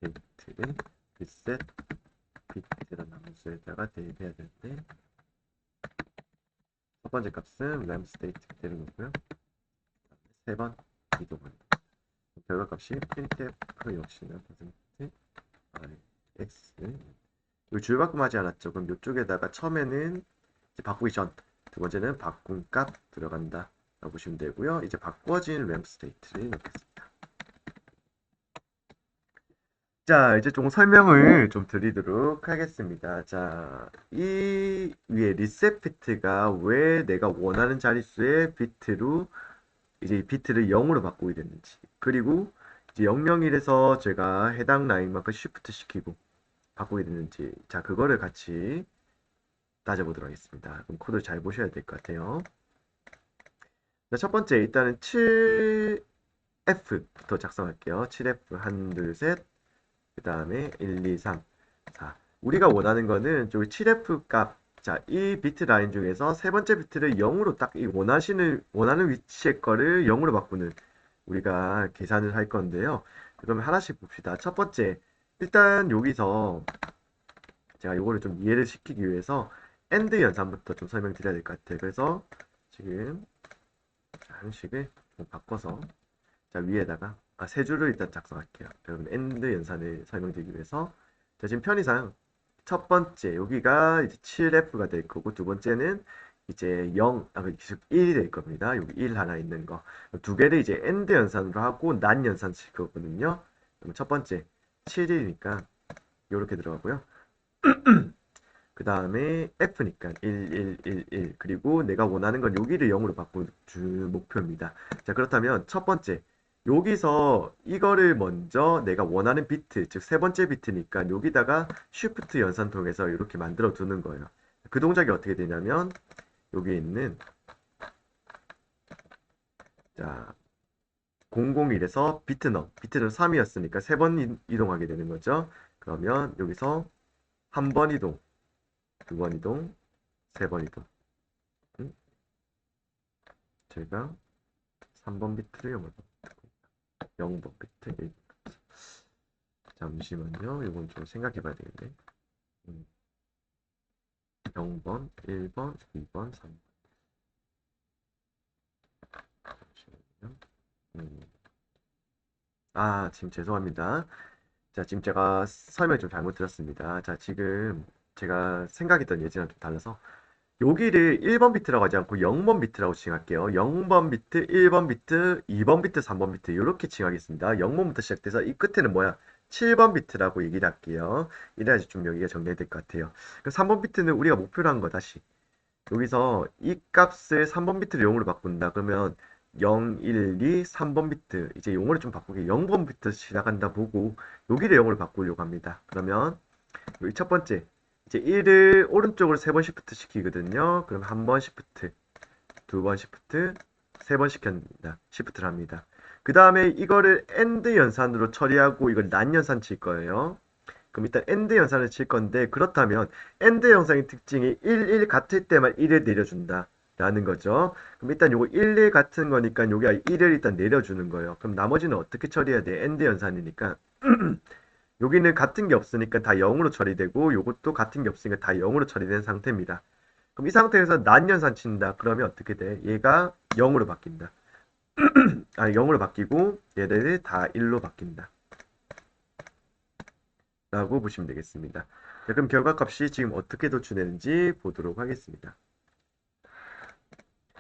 데이트를 리셋 비트라는 함수에다가 대입해야 되는데 첫 번째 값은 램프 스테이트 그대로 놓고요. 3번 이동합니다. 결과값이 printf 역시나 퍼센트 x 이 줄바꿈 하지 않았죠. 그럼 이쪽에다가 처음에는 바꾸기 전. 두 번째는 바꾼 값 들어간다 라고 보시면 되고요. 이제 바꿔진 램프 스테이트를 넣겠습니다. 자, 이제 좀 설명을 좀 드리도록 하겠습니다. 자, 이 위에 리셋 비트가 왜 내가 원하는 자릿수의 비트로 이제 이 비트를 0으로 바꾸게 됐는지, 그리고 이제 001에서 제가 해당 라인만큼 쉬프트 시키고 바꾸게 됐는지, 자, 그거를 같이 따져보도록 하겠습니다. 그럼 코드 잘 보셔야 될 것 같아요. 자, 첫 번째 일단은 7F부터 작성할게요. 7F 1, 2, 셋. 그 다음에 1, 2, 3, 4. 우리가 원하는 거는 저기 7F 값. 자, 이 비트 라인 중에서 세 번째 비트를 0으로 딱 이 원하는 위치의 거를 0으로 바꾸는 우리가 계산을 할 건데요. 그러면 하나씩 봅시다. 첫 번째, 일단 여기서 제가 요거를 좀 이해를 시키기 위해서 AND 연산부터 좀 설명드려야 될 것 같아요. 그래서 지금 한식을 좀 바꿔서 자, 위에다가 세 줄을 일단 작성할게요. 여러분 AND 연산을 설명드리기 위해서 자, 지금 편의상 첫 번째 여기가 이제 7F가 될 거고 두 번째는 이제 0, 1이 될 겁니다. 여기 1 하나 있는 거. 두 개를 이제 AND 연산으로 하고 난 연산 칠 거거든요. 그럼 첫 번째 7이니까 이렇게 들어가고요. 그 다음에 F니까 1, 1, 1, 1. 그리고 내가 원하는 건 여기를 0으로 바꿔줄 목표입니다. 자, 그렇다면 첫 번째 여기서 이거를 먼저 내가 원하는 비트, 즉 세 번째 비트니까 여기다가 Shift 연산 통해서 이렇게 만들어 두는 거예요. 그 동작이 어떻게 되냐면 여기 있는 자 001에서 비트는 3이었으니까 세 번 이동하게 되는 거죠. 그러면 여기서 한 번 이동, 두 번 이동, 세 번 이동. 제가 3번 비트를 0으로 바꾸고 0번 비트 1. 잠시만요. 이건 좀 생각해 봐야 되겠네. 0번, 1번, 2번, 3번. 잠시만요. 지금 죄송합니다. 자, 지금 제가 설명 좀 잘못 들었습니다. 자, 지금 제가 생각했던 예제랑 좀 달라서 여기를 1번 비트라고 하지 않고 0번 비트라고 칭할게요. 0번 비트, 1번 비트, 2번 비트, 3번 비트 이렇게 칭하겠습니다. 0번부터 시작돼서 이 끝에는 뭐야? 7번 비트라고 얘기를 할게요. 이래야지 좀 여기가 정리될 것 같아요. 그럼 3번 비트는 우리가 목표로 한 거 다시. 여기서 이 값을 3번 비트를 0으로 바꾼다. 그러면 0, 1, 2, 3번 비트 이제 용어를 좀 바꾸게 0번 비트 시작한다 보고 여기를 0으로 바꾸려고 합니다. 그러면 여기 첫 번째 이제 1을 오른쪽으로 3번 시프트 시키거든요. 그럼 한 번 시프트, 두 번 시프트, 세 번 시켰습니다. 시프트를 합니다. 그 다음에 이거를 AND 연산으로 처리하고 이걸 난 연산 칠 거예요. 그럼 일단 AND 연산을 칠 건데 그렇다면 AND 영상의 특징이 1, 1 같을 때만 1을 내려준다 라는 거죠. 그럼 일단 요거 1, 1 같은 거니까 여기가 1을 일단 내려주는 거예요. 그럼 나머지는 어떻게 처리해야 돼? AND 연산이니까 여기는 같은 게 없으니까 다 0으로 처리되고 요것도 같은 게 없으니까 다 0으로 처리된 상태입니다. 그럼 이 상태에서 난 연산 친다. 그러면 어떻게 돼? 얘가 0으로 바뀐다. 0으로 바뀌고 얘들이 다 1로 바뀐다. 라고 보시면 되겠습니다. 자, 그럼 결과값이 지금 어떻게 도출되는지 보도록 하겠습니다.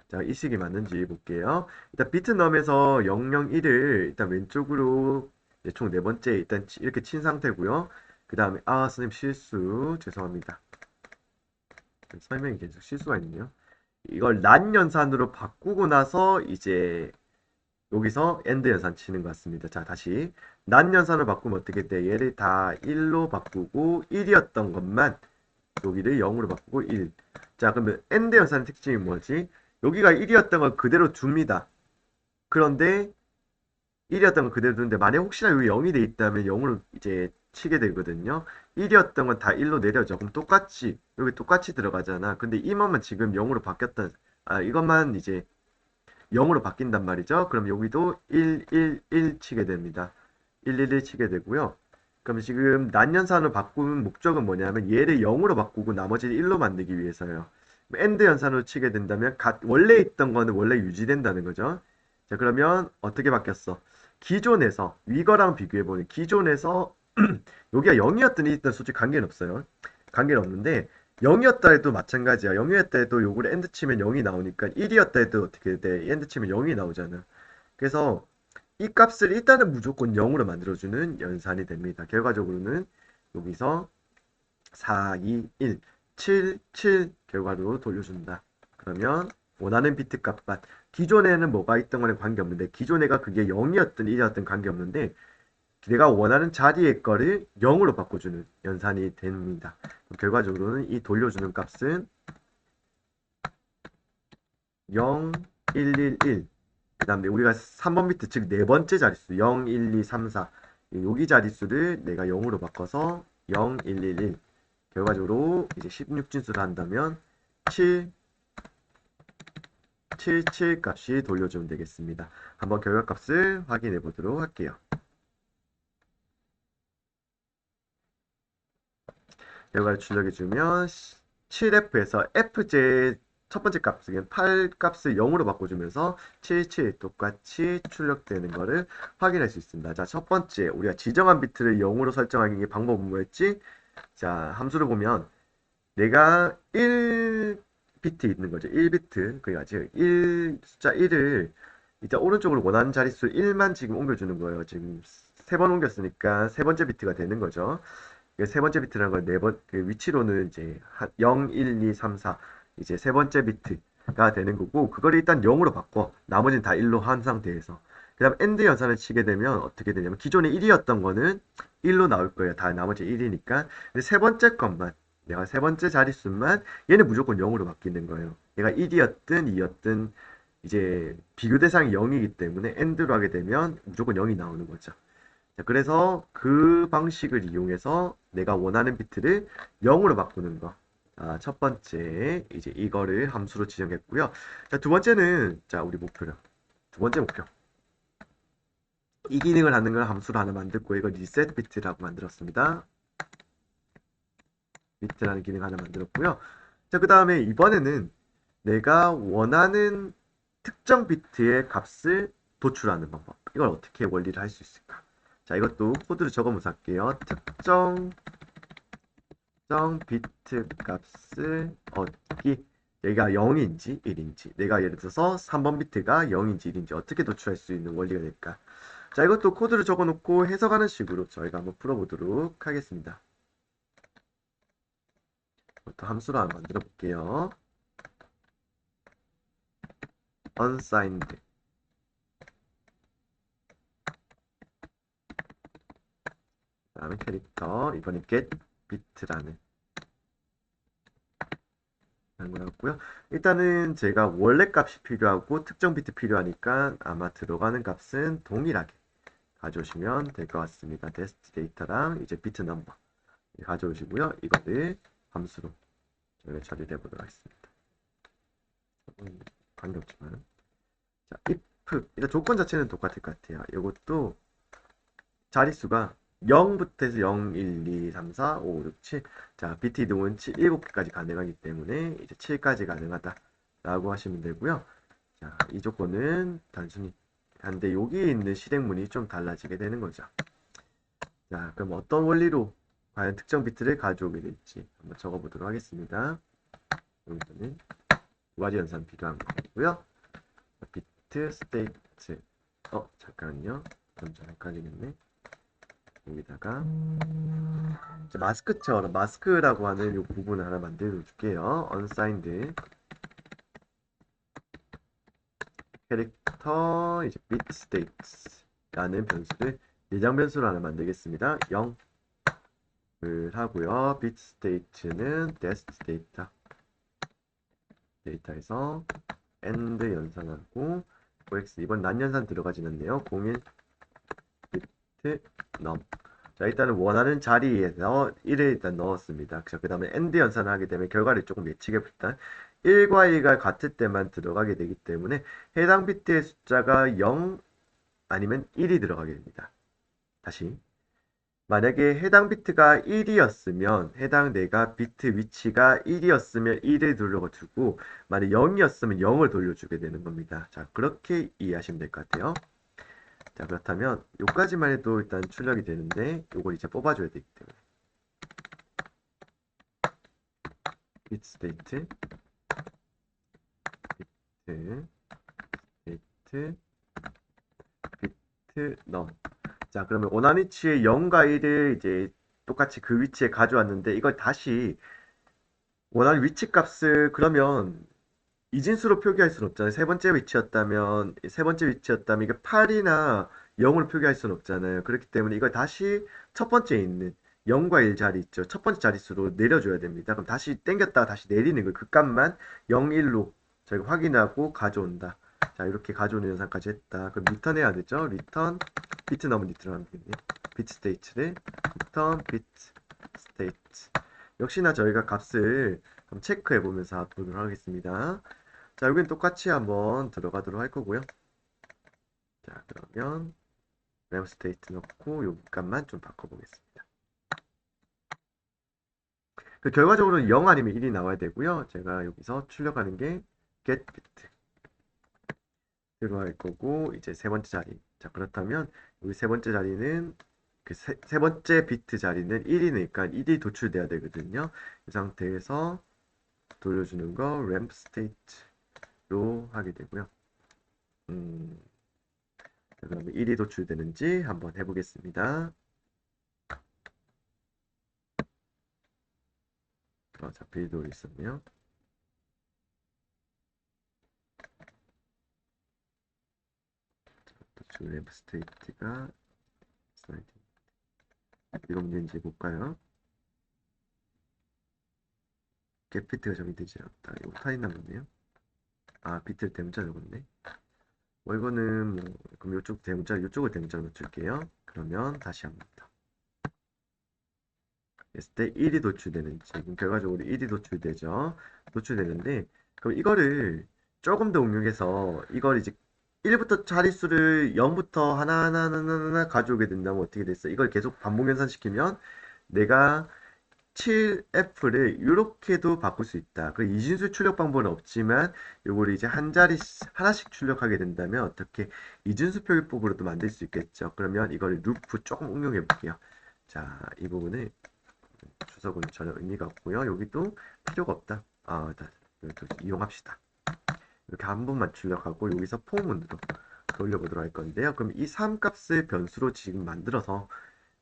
자, 이 식이 맞는지 볼게요. 일단 비트넘에서 001을 일단 왼쪽으로 총 네 번째 일단 이렇게 친 상태고요. 그 다음에 선생님 실수 죄송합니다. 설명이 계속 실수가 있네요. 이걸 난 연산으로 바꾸고 나서 이제 여기서 엔드 연산 치는 것 같습니다. 자, 다시 난 연산을 바꾸면 어떻게 돼? 얘를 다 1로 바꾸고 1이었던 것만 여기를 0으로 바꾸고 1. 자, 그러면 엔드 연산의 특징이 뭐지? 여기가 1이었던 걸 그대로 둡니다. 그런데 1이었던 걸 그대로 두는데 만약 혹시나 여기 0이 돼 있다면 0으로 이제 치게 되거든요. 1이었던 건 다 1로 내려져. 그럼 똑같이 여기 똑같이 들어가잖아. 근데 이것만 지금 0으로 바뀌었다. 이것만 이제 0으로 바뀐단 말이죠. 그럼 여기도 1, 1, 1 치게 됩니다. 1, 1, 1 치게 되고요. 그럼 지금 난연산을 바꾸는 목적은 뭐냐면 얘를 0으로 바꾸고 나머지를 1로 만들기 위해서요. 엔드 연산으로 치게 된다면 원래 있던 거는 원래 유지된다는 거죠. 자, 그러면 어떻게 바뀌었어? 기존에서 위거랑 비교해보니 기존에서 여기가 0이었던 1이었던 솔직히 관계는 없어요. 관계는 없는데 0이었다 해도 마찬가지야. 0이었다 해도 요걸 엔드 치면 0이 나오니까 1이었다 해도 어떻게 돼? 엔드 치면 0이 나오잖아. 그래서 이 값을 일단은 무조건 0으로 만들어주는 연산이 됩니다. 결과적으로는 여기서 4, 2, 1, 7, 7 결과로 돌려준다. 그러면 원하는 비트 값만 기존에는 뭐가 있던 거는 관계없는데 기존에가 그게 0이었든 1이었든 관계없는데 내가 원하는 자리의 거를 0으로 바꿔주는 연산이 됩니다. 결과적으로는 이 돌려주는 값은 0, 1, 1, 1. 그 다음에 우리가 3번 비트, 즉 네 번째 자릿수 0, 1, 2, 3, 4. 여기 자릿수를 내가 0으로 바꿔서 0, 1, 1, 1. 결과적으로 이제 16진수를 한다면 7, 7, 7 값이 돌려주면 되겠습니다. 한번 결과값을 확인해 보도록 할게요. 결과를 출력해주면 7F에서 FJ 첫 번째 값은 8 값을 0으로 바꿔주면서 77 똑같이 출력되는 것을 확인할 수 있습니다. 자, 첫 번째 우리가 지정한 비트를 0으로 설정하기 방법은 뭐였지? 자, 함수를 보면 내가 1비트 있는 거죠. 1비트. 그러니까 지금 1 숫자 1을 이제 오른쪽으로 원하는 자릿수 1만 지금 옮겨주는 거예요. 지금 세 번 옮겼으니까 세 번째 비트가 되는 거죠. 세 번째 비트라는 건 네 번, 그 위치로는 이제 0, 1, 2, 3, 4 이제 세 번째 비트가 되는 거고 그걸 일단 0으로 바꿔. 나머지는 다 1로 한 상태에서. 그 다음 엔드 연산을 치게 되면 어떻게 되냐면 기존에 1이었던 거는 1로 나올 거예요. 다 나머지 1이니까. 근데 세 번째 것만 내가 세 번째 자릿수만 얘는 무조건 0으로 바뀌는 거예요. 얘가 1이었든 2였든 이제 비교 대상이 0이기 때문에 엔드로 하게 되면 무조건 0이 나오는 거죠. 자, 그래서 그 방식을 이용해서 내가 원하는 비트를 0으로 바꾸는 거. 자, 첫 번째, 이제 이거를 함수로 지정했고요. 자, 두 번째는, 자, 우리 목표를. 두 번째 목표. 이 기능을 하는 걸 함수로 하나 만들고, 이걸 리셋 비트라고 만들었습니다. 비트라는 기능 하나 만들었고요. 자, 그 다음에 이번에는 내가 원하는 특정 비트의 값을 도출하는 방법. 이걸 어떻게 원리를 할 수 있을까? 자, 이것도 코드를 적어보면서 할게요. 특정 비트 값을 얻기. 얘가 0인지 1인지. 내가 예를 들어서 3번 비트가 0인지 1인지 어떻게 도출할 수 있는 원리가 될까? 자, 이것도 코드를 적어놓고 해석하는 식으로 저희가 한번 풀어보도록 하겠습니다. 또 함수로 한번 만들어 볼게요. unsigned. 그 다음에 캐릭터. 이번에 get bit라는 거였고요. 일단은 제가 원래 값이 필요하고 특정 비트 필요하니까 아마 들어가는 값은 동일하게 가져오시면 될 것 같습니다. 테스트 데이터랑 이제 비트 넘버 가져오시고요. 이거를 함수로 저희가 처리해 보도록 하겠습니다. 관계없지만 자, if 일단 조건 자체는 똑같을 것 같아요. 이것도 자릿수가 0부터 해서 0, 1, 2, 3, 4, 5, 6, 7. 자, 비트 이동은 7개까지 가능하기 때문에 이제 7까지 가능하다라고 하시면 되고요. 자, 이 조건은 단순히 한데 여기 있는 실행문이 좀 달라지게 되는 거죠. 자, 그럼 어떤 원리로 과연 특정 비트를 가져오게 될지 한번 적어보도록 하겠습니다. 여기서는 두 가지 연산 필요한 거고요. 비트 스테이트 잠깐만요. 좀 헷갈리겠네. 여기다가 마스크처럼 마스크라고 하는 이 부분을 하나 만들어 줄게요. unsigned 캐릭터 이제 bit states라는 변수를 예장 변수로 하나 만들겠습니다. 0을 하고요. bit state는 test 데이터에서 end 연산하고 OX 이번 난 연산 들어가진 않네요. 01 bit num. 자, 일단은 원하는 자리에서 1을 일단 넣었습니다. 그 다음에 AND 연산을 하게 되면 결과를 조금 예측해 볼다. 1과 1과 같을 때만 들어가게 되기 때문에 해당 비트의 숫자가 0 아니면 1이 들어가게 됩니다. 다시 만약에 해당 비트가 1이었으면 해당 내가 비트 위치가 1이었으면 1을 돌려주고 만약 0이었으면 0을 돌려주게 되는 겁니다. 자, 그렇게 이해하시면 될 것 같아요. 자, 그렇다면 요까지만 해도 일단 출력이 되는데 요걸 이제 뽑아줘야 되기 때문에 bit state, bit state, bit num. 자, 그러면 원하는 위치에 0과 1을 이제 똑같이 그 위치에 가져왔는데 이걸 다시 원하는 위치 값을 그러면 이진수로 표기할 수는 없잖아요. 세 번째 위치였다면 이게 8이나 0으로 표기할 수는 없잖아요. 그렇기 때문에 이걸 다시 첫 번째에 있는 0과 1 자리 있죠. 첫 번째 자릿수로 내려줘야 됩니다. 그럼 다시 땡겼다가 다시 내리는 거, 그 값만 0, 1로 저희가 확인하고 가져온다. 자, 이렇게 가져오는 현상까지 했다. 그럼 리턴 해야 되죠. 리턴 비트 넘은 리턴 하겠네. 비트 스테이트를 리턴 비트 스테이트. 역시나 저희가 값을 한번 체크해 보면서 보도록 하겠습니다. 자, 여기는 똑같이 한번 들어가도록 할 거고요. 자, 그러면 램 스테이트 넣고 요 값만 좀 바꿔보겠습니다. 그 결과적으로는 0 아니면 1이 나와야 되고요. 제가 여기서 출력하는 게 get bit 들어갈 거고 이제 세 번째 자리. 자, 그렇다면 여기 세 번째 자리는 그 세 번째 비트 자리는 1이니까 1이 도출돼야 되거든요. 이 상태에서 돌려주는 거 램p state로 하게 되고요. 자, 그러면 1이 도출되는지 한번 해보겠습니다. 자, 빌드로 있었네요. 도출 램프 스테이트가 슬라이딩. 이거 문제인지 볼까요? 겟 비트가 정의되지 않았다. 이거 타인 남았네요. 아, 비트를 대문자 적었네. 이거는 뭐 그럼 이쪽 대문자, 이쪽을 대문자로 넣어줄게요. 그러면 다시 합니다. 했을 때 1이 도출되는지, 그럼 결과적으로 1이 도출되죠. 도출되는데, 그럼 이거를 조금 더 응용해서 이걸 이제 1부터 자릿수를 0부터 하나하나 가져오게 된다면 어떻게 됐어? 이걸 계속 반복 연산시키면 내가 7F를 이렇게도 바꿀 수 있다. 그 이진수 출력 방법은 없지만 요거를 이제 한 자리 하나씩 출력하게 된다면 어떻게 이진수 표기법으로도 만들 수 있겠죠. 그러면 이걸 루프 조금 응용해 볼게요. 자, 이 부분을 주석은 전혀 의미가 없고요. 여기도 필요가 없다. 이렇게 이용합시다. 이렇게 한 번만 출력하고 여기서 포문으로 돌려보도록 할 건데요. 그럼 이 3값을 변수로 지금 만들어서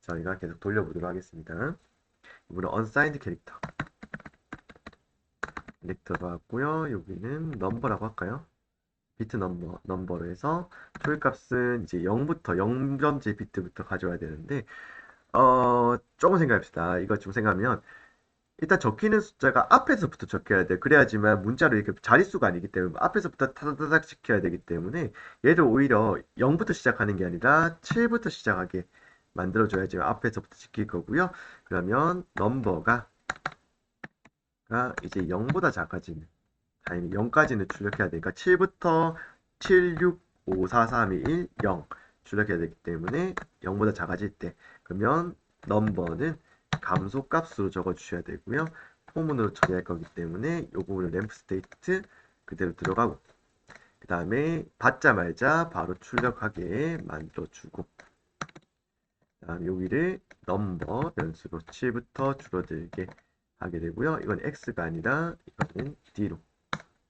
저희가 계속 돌려보도록 하겠습니다. 이번에 unsigned 캐릭터로 하고요. 여기는 넘버라고 할까요? 비트 넘버로 해서 초일값은 이제 0부터 0점째 비트부터 가져와야 되는데 조금 생각합시다. 이거 좀 생각하면 일단 적히는 숫자가 앞에서부터 적혀야 돼. 그래야지만 문자로 이렇게 자릿수가 아니기 때문에 앞에서부터 타다닥 시켜야 되기 때문에 얘를 오히려 0부터 시작하는 게 아니라 7부터 시작하게 만들어줘야지 앞에서부터 지킬 거고요. 그러면 넘버가 이제 0보다 작아지는 아니 0까지는 출력해야 되니까 7부터 7, 6, 5, 4, 3, 2, 1, 0 출력해야 되기 때문에 0보다 작아질 때 그러면 넘버는 감소값으로 적어 주셔야 되고요. 포문으로 처리할 거기 때문에 요 부분을 램프 스테이트 그대로 들어가고 그 다음에 받자 말자 바로 출력하게 만들어 주고 그 다음 여기를 넘버 변수로 7부터 줄어들게 하게 되고요. 이건 x가 아니라 이거는 d로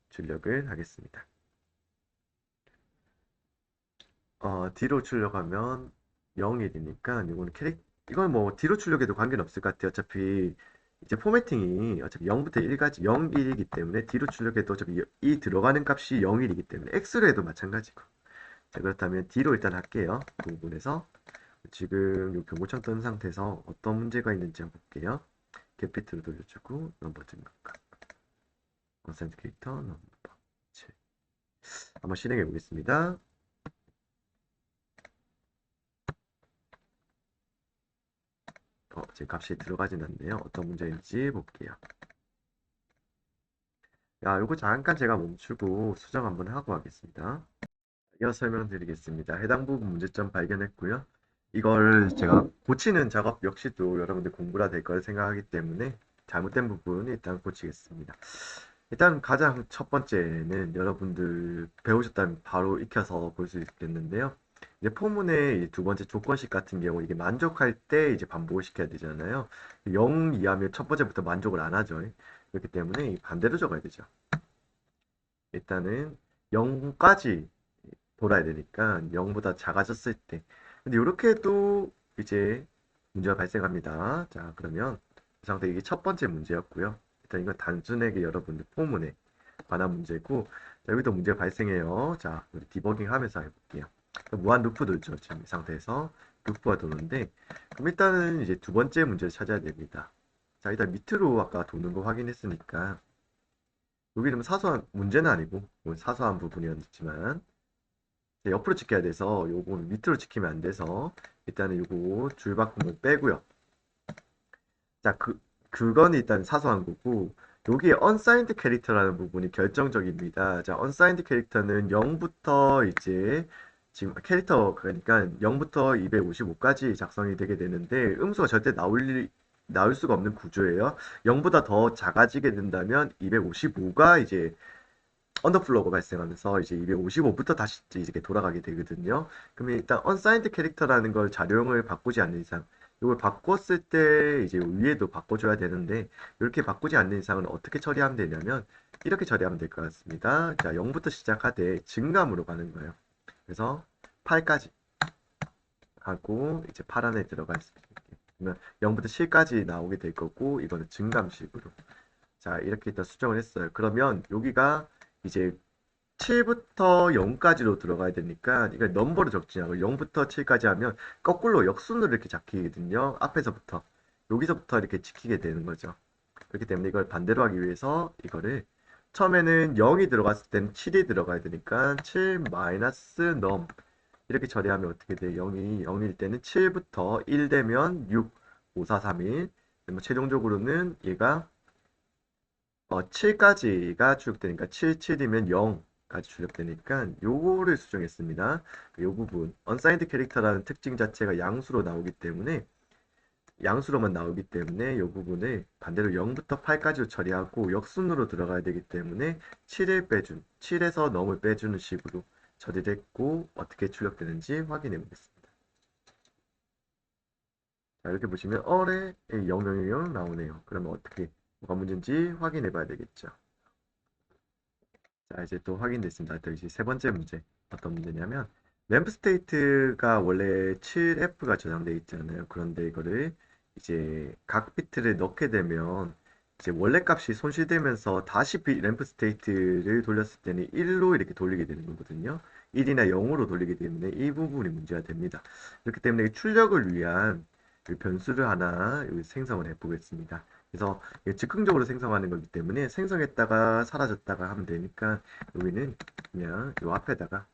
출력을 하겠습니다. D로 출력하면 0, 1이니까 이건 뭐 D로 출력해도 관계는 없을 것 같아요. 어차피 이제 포매팅이 어차피 0부터 1까지 0, 1이기 때문에 D로 출력해도 어차피 이 들어가는 값이 0, 1이기 때문에 X로 해도 마찬가지고. 자, 그렇다면 D로 일단 할게요. 그 부분에서 지금 이 경고창 뜬 상태에서 어떤 문제가 있는지 한번 볼게요. 겟비트로 돌려주고 넘버 등급값 어센티케이터 넘버 7 한번 실행해 보겠습니다. 지금 값이 들어가진 않네요. 어떤 문제인지 볼게요. 요거 잠깐 제가 멈추고 수정 한번 하고 하겠습니다. 이어 설명드리겠습니다. 해당 부분 문제점 발견했고요. 이걸 제가 고치는 작업 역시도 여러분들 공부라 될 걸 생각하기 때문에 잘못된 부분 일단 고치겠습니다. 일단 가장 첫 번째는 여러분들 배우셨다면 바로 익혀서 볼 수 있겠는데요. 이제 포문의 두 번째 조건식 같은 경우 이게 만족할 때 이제 반복을 시켜야 되잖아요. 0 이하면 첫 번째부터 만족을 안 하죠. 그렇기 때문에 반대로 적어야 되죠. 일단은 0까지 돌아야 되니까 0보다 작아졌을 때. 근데 이렇게 해도 이제 문제가 발생합니다. 자, 그러면 이 상태 이게 첫 번째 문제였고요. 일단 이건 단순하게 여러분들 포문에 관한 문제고, 자, 여기도 문제가 발생해요. 자, 우리 디버깅 하면서 해볼게요. 무한 루프 돌죠. 지금 이 상태에서 루프가 도는데, 그럼 일단은 이제 두 번째 문제를 찾아야 됩니다. 자, 일단 밑으로 아까 도는 거 확인했으니까, 여기는 뭐 사소한 문제는 아니고, 뭐 사소한 부분이었지만, 옆으로 지켜야 돼서 요거는 밑으로 지키면 안 돼서 일단은 요거 줄 바꿈을 빼고요. 자, 그건 일단 사소한 거고 여기에 unsigned 캐릭터라는 부분이 결정적입니다. 자, unsigned 캐릭터는 0부터 이제 지금 캐릭터 그러니까 0부터 255까지 작성이 되게 되는데 음수가 절대 나올 수가 없는 구조예요. 0보다 더 작아지게 된다면 255가 이제 언더플로우가 발생하면서 이제 255부터 다시 이렇게 돌아가게 되거든요. 그러면 일단 unsigned 캐릭터라는 걸 자료형을 바꾸지 않는 이상 이걸 바꿨을 때 이제 위에도 바꿔줘야 되는데 이렇게 바꾸지 않는 이상은 어떻게 처리하면 되냐면 이렇게 처리하면 될 것 같습니다. 자, 0부터 시작하되 증감으로 가는 거예요. 그래서 8까지 하고 이제 8 안에 들어가 있습니다. 그러면 0부터 7까지 나오게 될 거고 이거는 증감식으로 자 이렇게 일단 수정을 했어요. 그러면 여기가 이제 7부터 0까지로 들어가야 되니까 이걸 넘버로 적지 않고 0부터 7까지 하면 거꾸로 역순으로 이렇게 잡히거든요. 앞에서부터 여기서부터 이렇게 지키게 되는 거죠. 그렇기 때문에 이걸 반대로 하기 위해서 이거를 처음에는 0이 들어갔을 때는 7이 들어가야 되니까 7 마이너스 넘 이렇게 처리하면 어떻게 돼? 0이 0일 때는 7부터 1 되면 6, 5, 4, 3, 1 최종적으로는 얘가 7까지가 출력되니까 7, 7이면 0까지 출력되니까 요거를 수정했습니다. 요 부분 unsigned 캐릭터라는 특징 자체가 양수로만 나오기 때문에 요 부분을 반대로 0부터 8까지로 처리하고 역순으로 들어가야 되기 때문에 7을 빼준 7에서 넘을 빼주는 식으로 처리됐고 어떻게 출력되는지 확인해 보겠습니다. 자, 이렇게 보시면 어레 000 나오네요. 그러면 어떻게 뭐가 문제인지 확인해 봐야 되겠죠. 자, 이제 또 확인됐습니다. 또 이제 세 번째 문제. 어떤 문제냐면, 램프 스테이트가 원래 7F가 저장되어 있잖아요. 그런데 이거를 이제 각 비트를 넣게 되면 이제 원래 값이 손실되면서 다시 램프 스테이트를 돌렸을 때는 1로 이렇게 돌리게 되는 거거든요. 1이나 0으로 돌리기 때문에 이 부분이 문제가 됩니다. 그렇기 때문에 이 출력을 위한 그 변수를 하나 여기 생성을 해 보겠습니다. 그래서 이게 즉흥적으로 생성하는 거기 때문에 생성했다가 사라졌다가 하면 되니까 여기는 그냥 이 앞에다가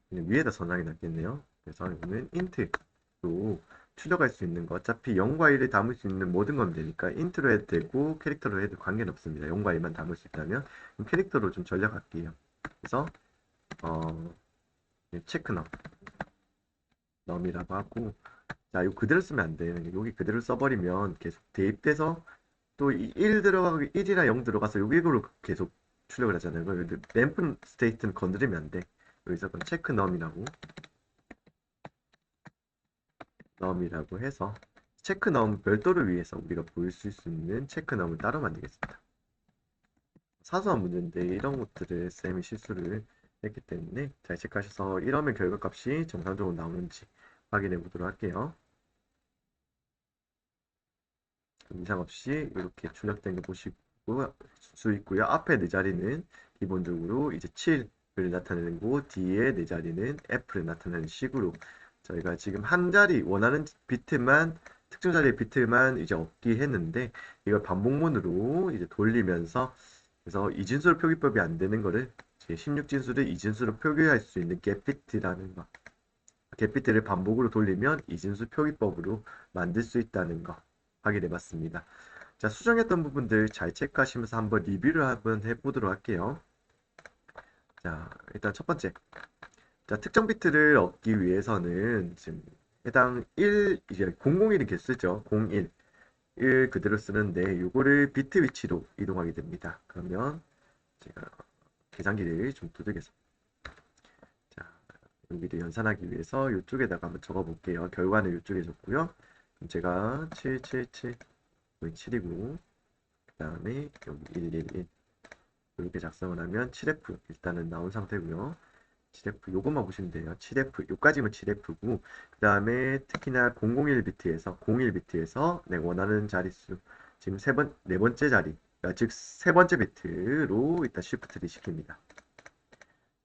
그냥 위에다 저장이 낫겠네요. 그래서 이거는 int로 출력할 수 있는 거 어차피 0과 1을 담을 수 있는 모든 건 되니까 int로 해도 되고 캐릭터로 해도 관계는 없습니다. 0과 1만 담을 수 있다면 그럼 캐릭터로 좀 전략할게요. 그래서 어, 체크 넘이라고 하고 자 이거 그대로 쓰면 안 돼요. 여기 그대로 써버리면 계속 대입돼서 또 1 들어가고 1이나 0 들어가서 여기로 계속 출력을 하잖아요. 램프 스테이트는 건드리면 안 돼. 여기서 그럼 체크 넘이라고 해서 체크 넘 별도를 위해서 우리가 보일 수 있는 체크 넘을 따로 만들겠습니다. 사소한 문제인데 이런 것들을 쌤이 실수를 했기 때문에 잘 체크하셔서 이러면 결과값이 정상적으로 나오는지 확인해 보도록 할게요. 이상 없이 이렇게 출력된 거 보시고 수 있고요. 앞에 네 자리는 기본적으로 이제 7을 나타내는 거, 뒤에 네 자리는 F를 나타내는 식으로 저희가 지금 한 자리 원하는 비트만 특정 자리의 비트만 이제 얻기 했는데 이걸 반복문으로 이제 돌리면서 그래서 이진수로 표기법이 안 되는 거를 16진수를 이진수로 표기할 수 있는 getBit라는 거. getBit를 반복으로 돌리면 이진수 표기법으로 만들 수 있다는 거 확인해 봤습니다. 자, 수정했던 부분들 잘 체크하시면서 한번 리뷰를 한번 해보도록 할게요. 자, 일단 첫 번째. 자, 특정 비트를 얻기 위해서는 지금 해당 1, 이제 001은 개수죠. 01. 1 그대로 쓰는데 요거를 비트 위치로 이동하게 됩니다. 그러면 제가 계산기를 좀 두들겨서 자, 여기를 연산하기 위해서 이쪽에다가 한번 적어 볼게요. 결과는 이쪽에 적고요. 그럼 제가 777 여기 7이고 그 다음에 여기 111 이렇게 작성을 하면 7F 일단은 나온 상태고요. 7F 요것만 보시면 돼요. 7F 요까지면 7F고 그 다음에 특히나 001비트에서 01비트에서 내 원하는 자릿수 지금 네 번째 자리 즉 세 번째 비트로 일단 시프트를 시킵니다.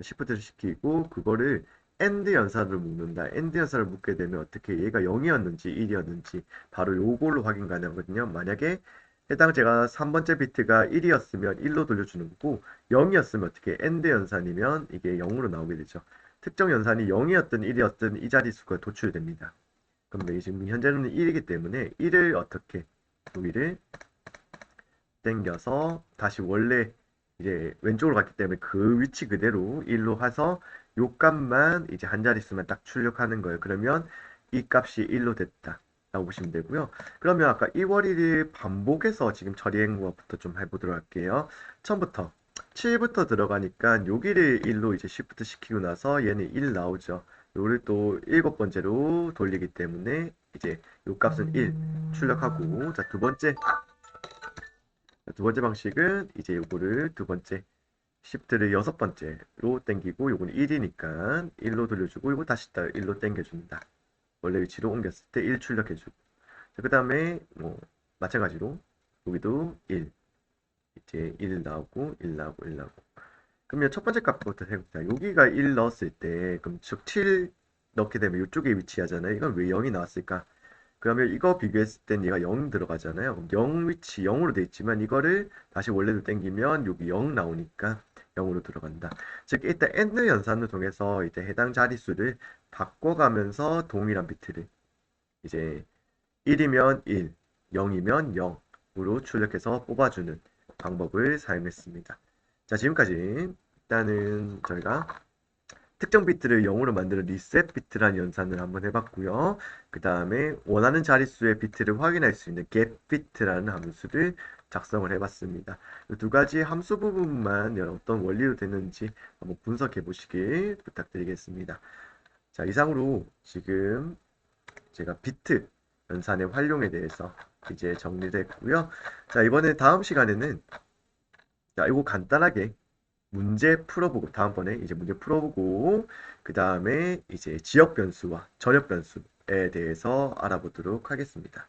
시프트를 시키고 그거를 AND 연산으로 묶는다. AND 연산을 묶게 되면 어떻게 얘가 0이었는지 1이었는지 바로 요걸로 확인 가능하거든요. 만약에 해당 제가 3번째 비트가 1이었으면 1로 돌려주는 거고 0이었으면 어떻게 AND 연산이면 이게 0으로 나오게 되죠. 특정 연산이 0이었든 1이었든 이 자릿수가 도출됩니다. 그럼 지금 현재는 1이기 때문에 1을 어떻게 여기를 당겨서 다시 원래 이제 왼쪽으로 갔기 때문에 그 위치 그대로 1로 해서 요 값만 이제 한 자릿수만 딱 출력하는 거예요. 그러면 이 값이 1로 됐다 라고 보시면 되고요. 그러면 아까 2월 1일 반복해서 지금 처리한 것부터 좀 해보도록 할게요. 처음부터 7부터 들어가니까 여기를 1로 이제 시프트 시키고 나서 얘는 1 나오죠. 요를 또 일곱 번째로 돌리기 때문에 이제 요 값은 1 출력하고 자 두 번째 방식은 이제 요거를 두 번째 시프트를 여섯 번째로 당기고 요거는 1이니까 1로 돌려주고 요거 다시 또 1로 당겨준다. 원래 위치로 옮겼을 때 1 출력해주고 그 다음에 뭐 마찬가지로 여기도 1 이제 1 나오고 1 나오고 1 나오고 그러면 첫 번째 값부터 해봅시다. 여기가 1 넣었을 때 그럼 즉 7 넣게 되면 이쪽에 위치하잖아요. 이건 왜 0이 나왔을까? 그러면 이거 비교했을 땐 얘가 0 들어가잖아요. 그럼 0 위치 0으로 돼 있지만 이거를 다시 원래로 당기면 여기 0 나오니까 0으로 들어간다. 즉 일단 AND 연산을 통해서 이제 해당 자릿수를 바꿔가면서 동일한 비트를 이제 1이면 1, 0이면 0으로 출력해서 뽑아주는 방법을 사용했습니다. 자, 지금까지 일단은 저희가 특정 비트를 0으로 만드는 리셋 비트라는 연산을 한번 해봤고요. 그 다음에 원하는 자릿수의 비트를 확인할 수 있는 get bit라는 함수를 작성을 해봤습니다. 이 두 가지 함수 부분만 어떤 원리로 되는지 한번 분석해 보시길 부탁드리겠습니다. 자, 이상으로 지금 제가 비트 연산의 활용에 대해서 이제 정리됐고요. 자, 이번에 다음 시간에는 자, 이거 간단하게 문제 풀어보고 다음번에 이제 문제 풀어보고 그 다음에 이제 지역 변수와 전역 변수에 대해서 알아보도록 하겠습니다.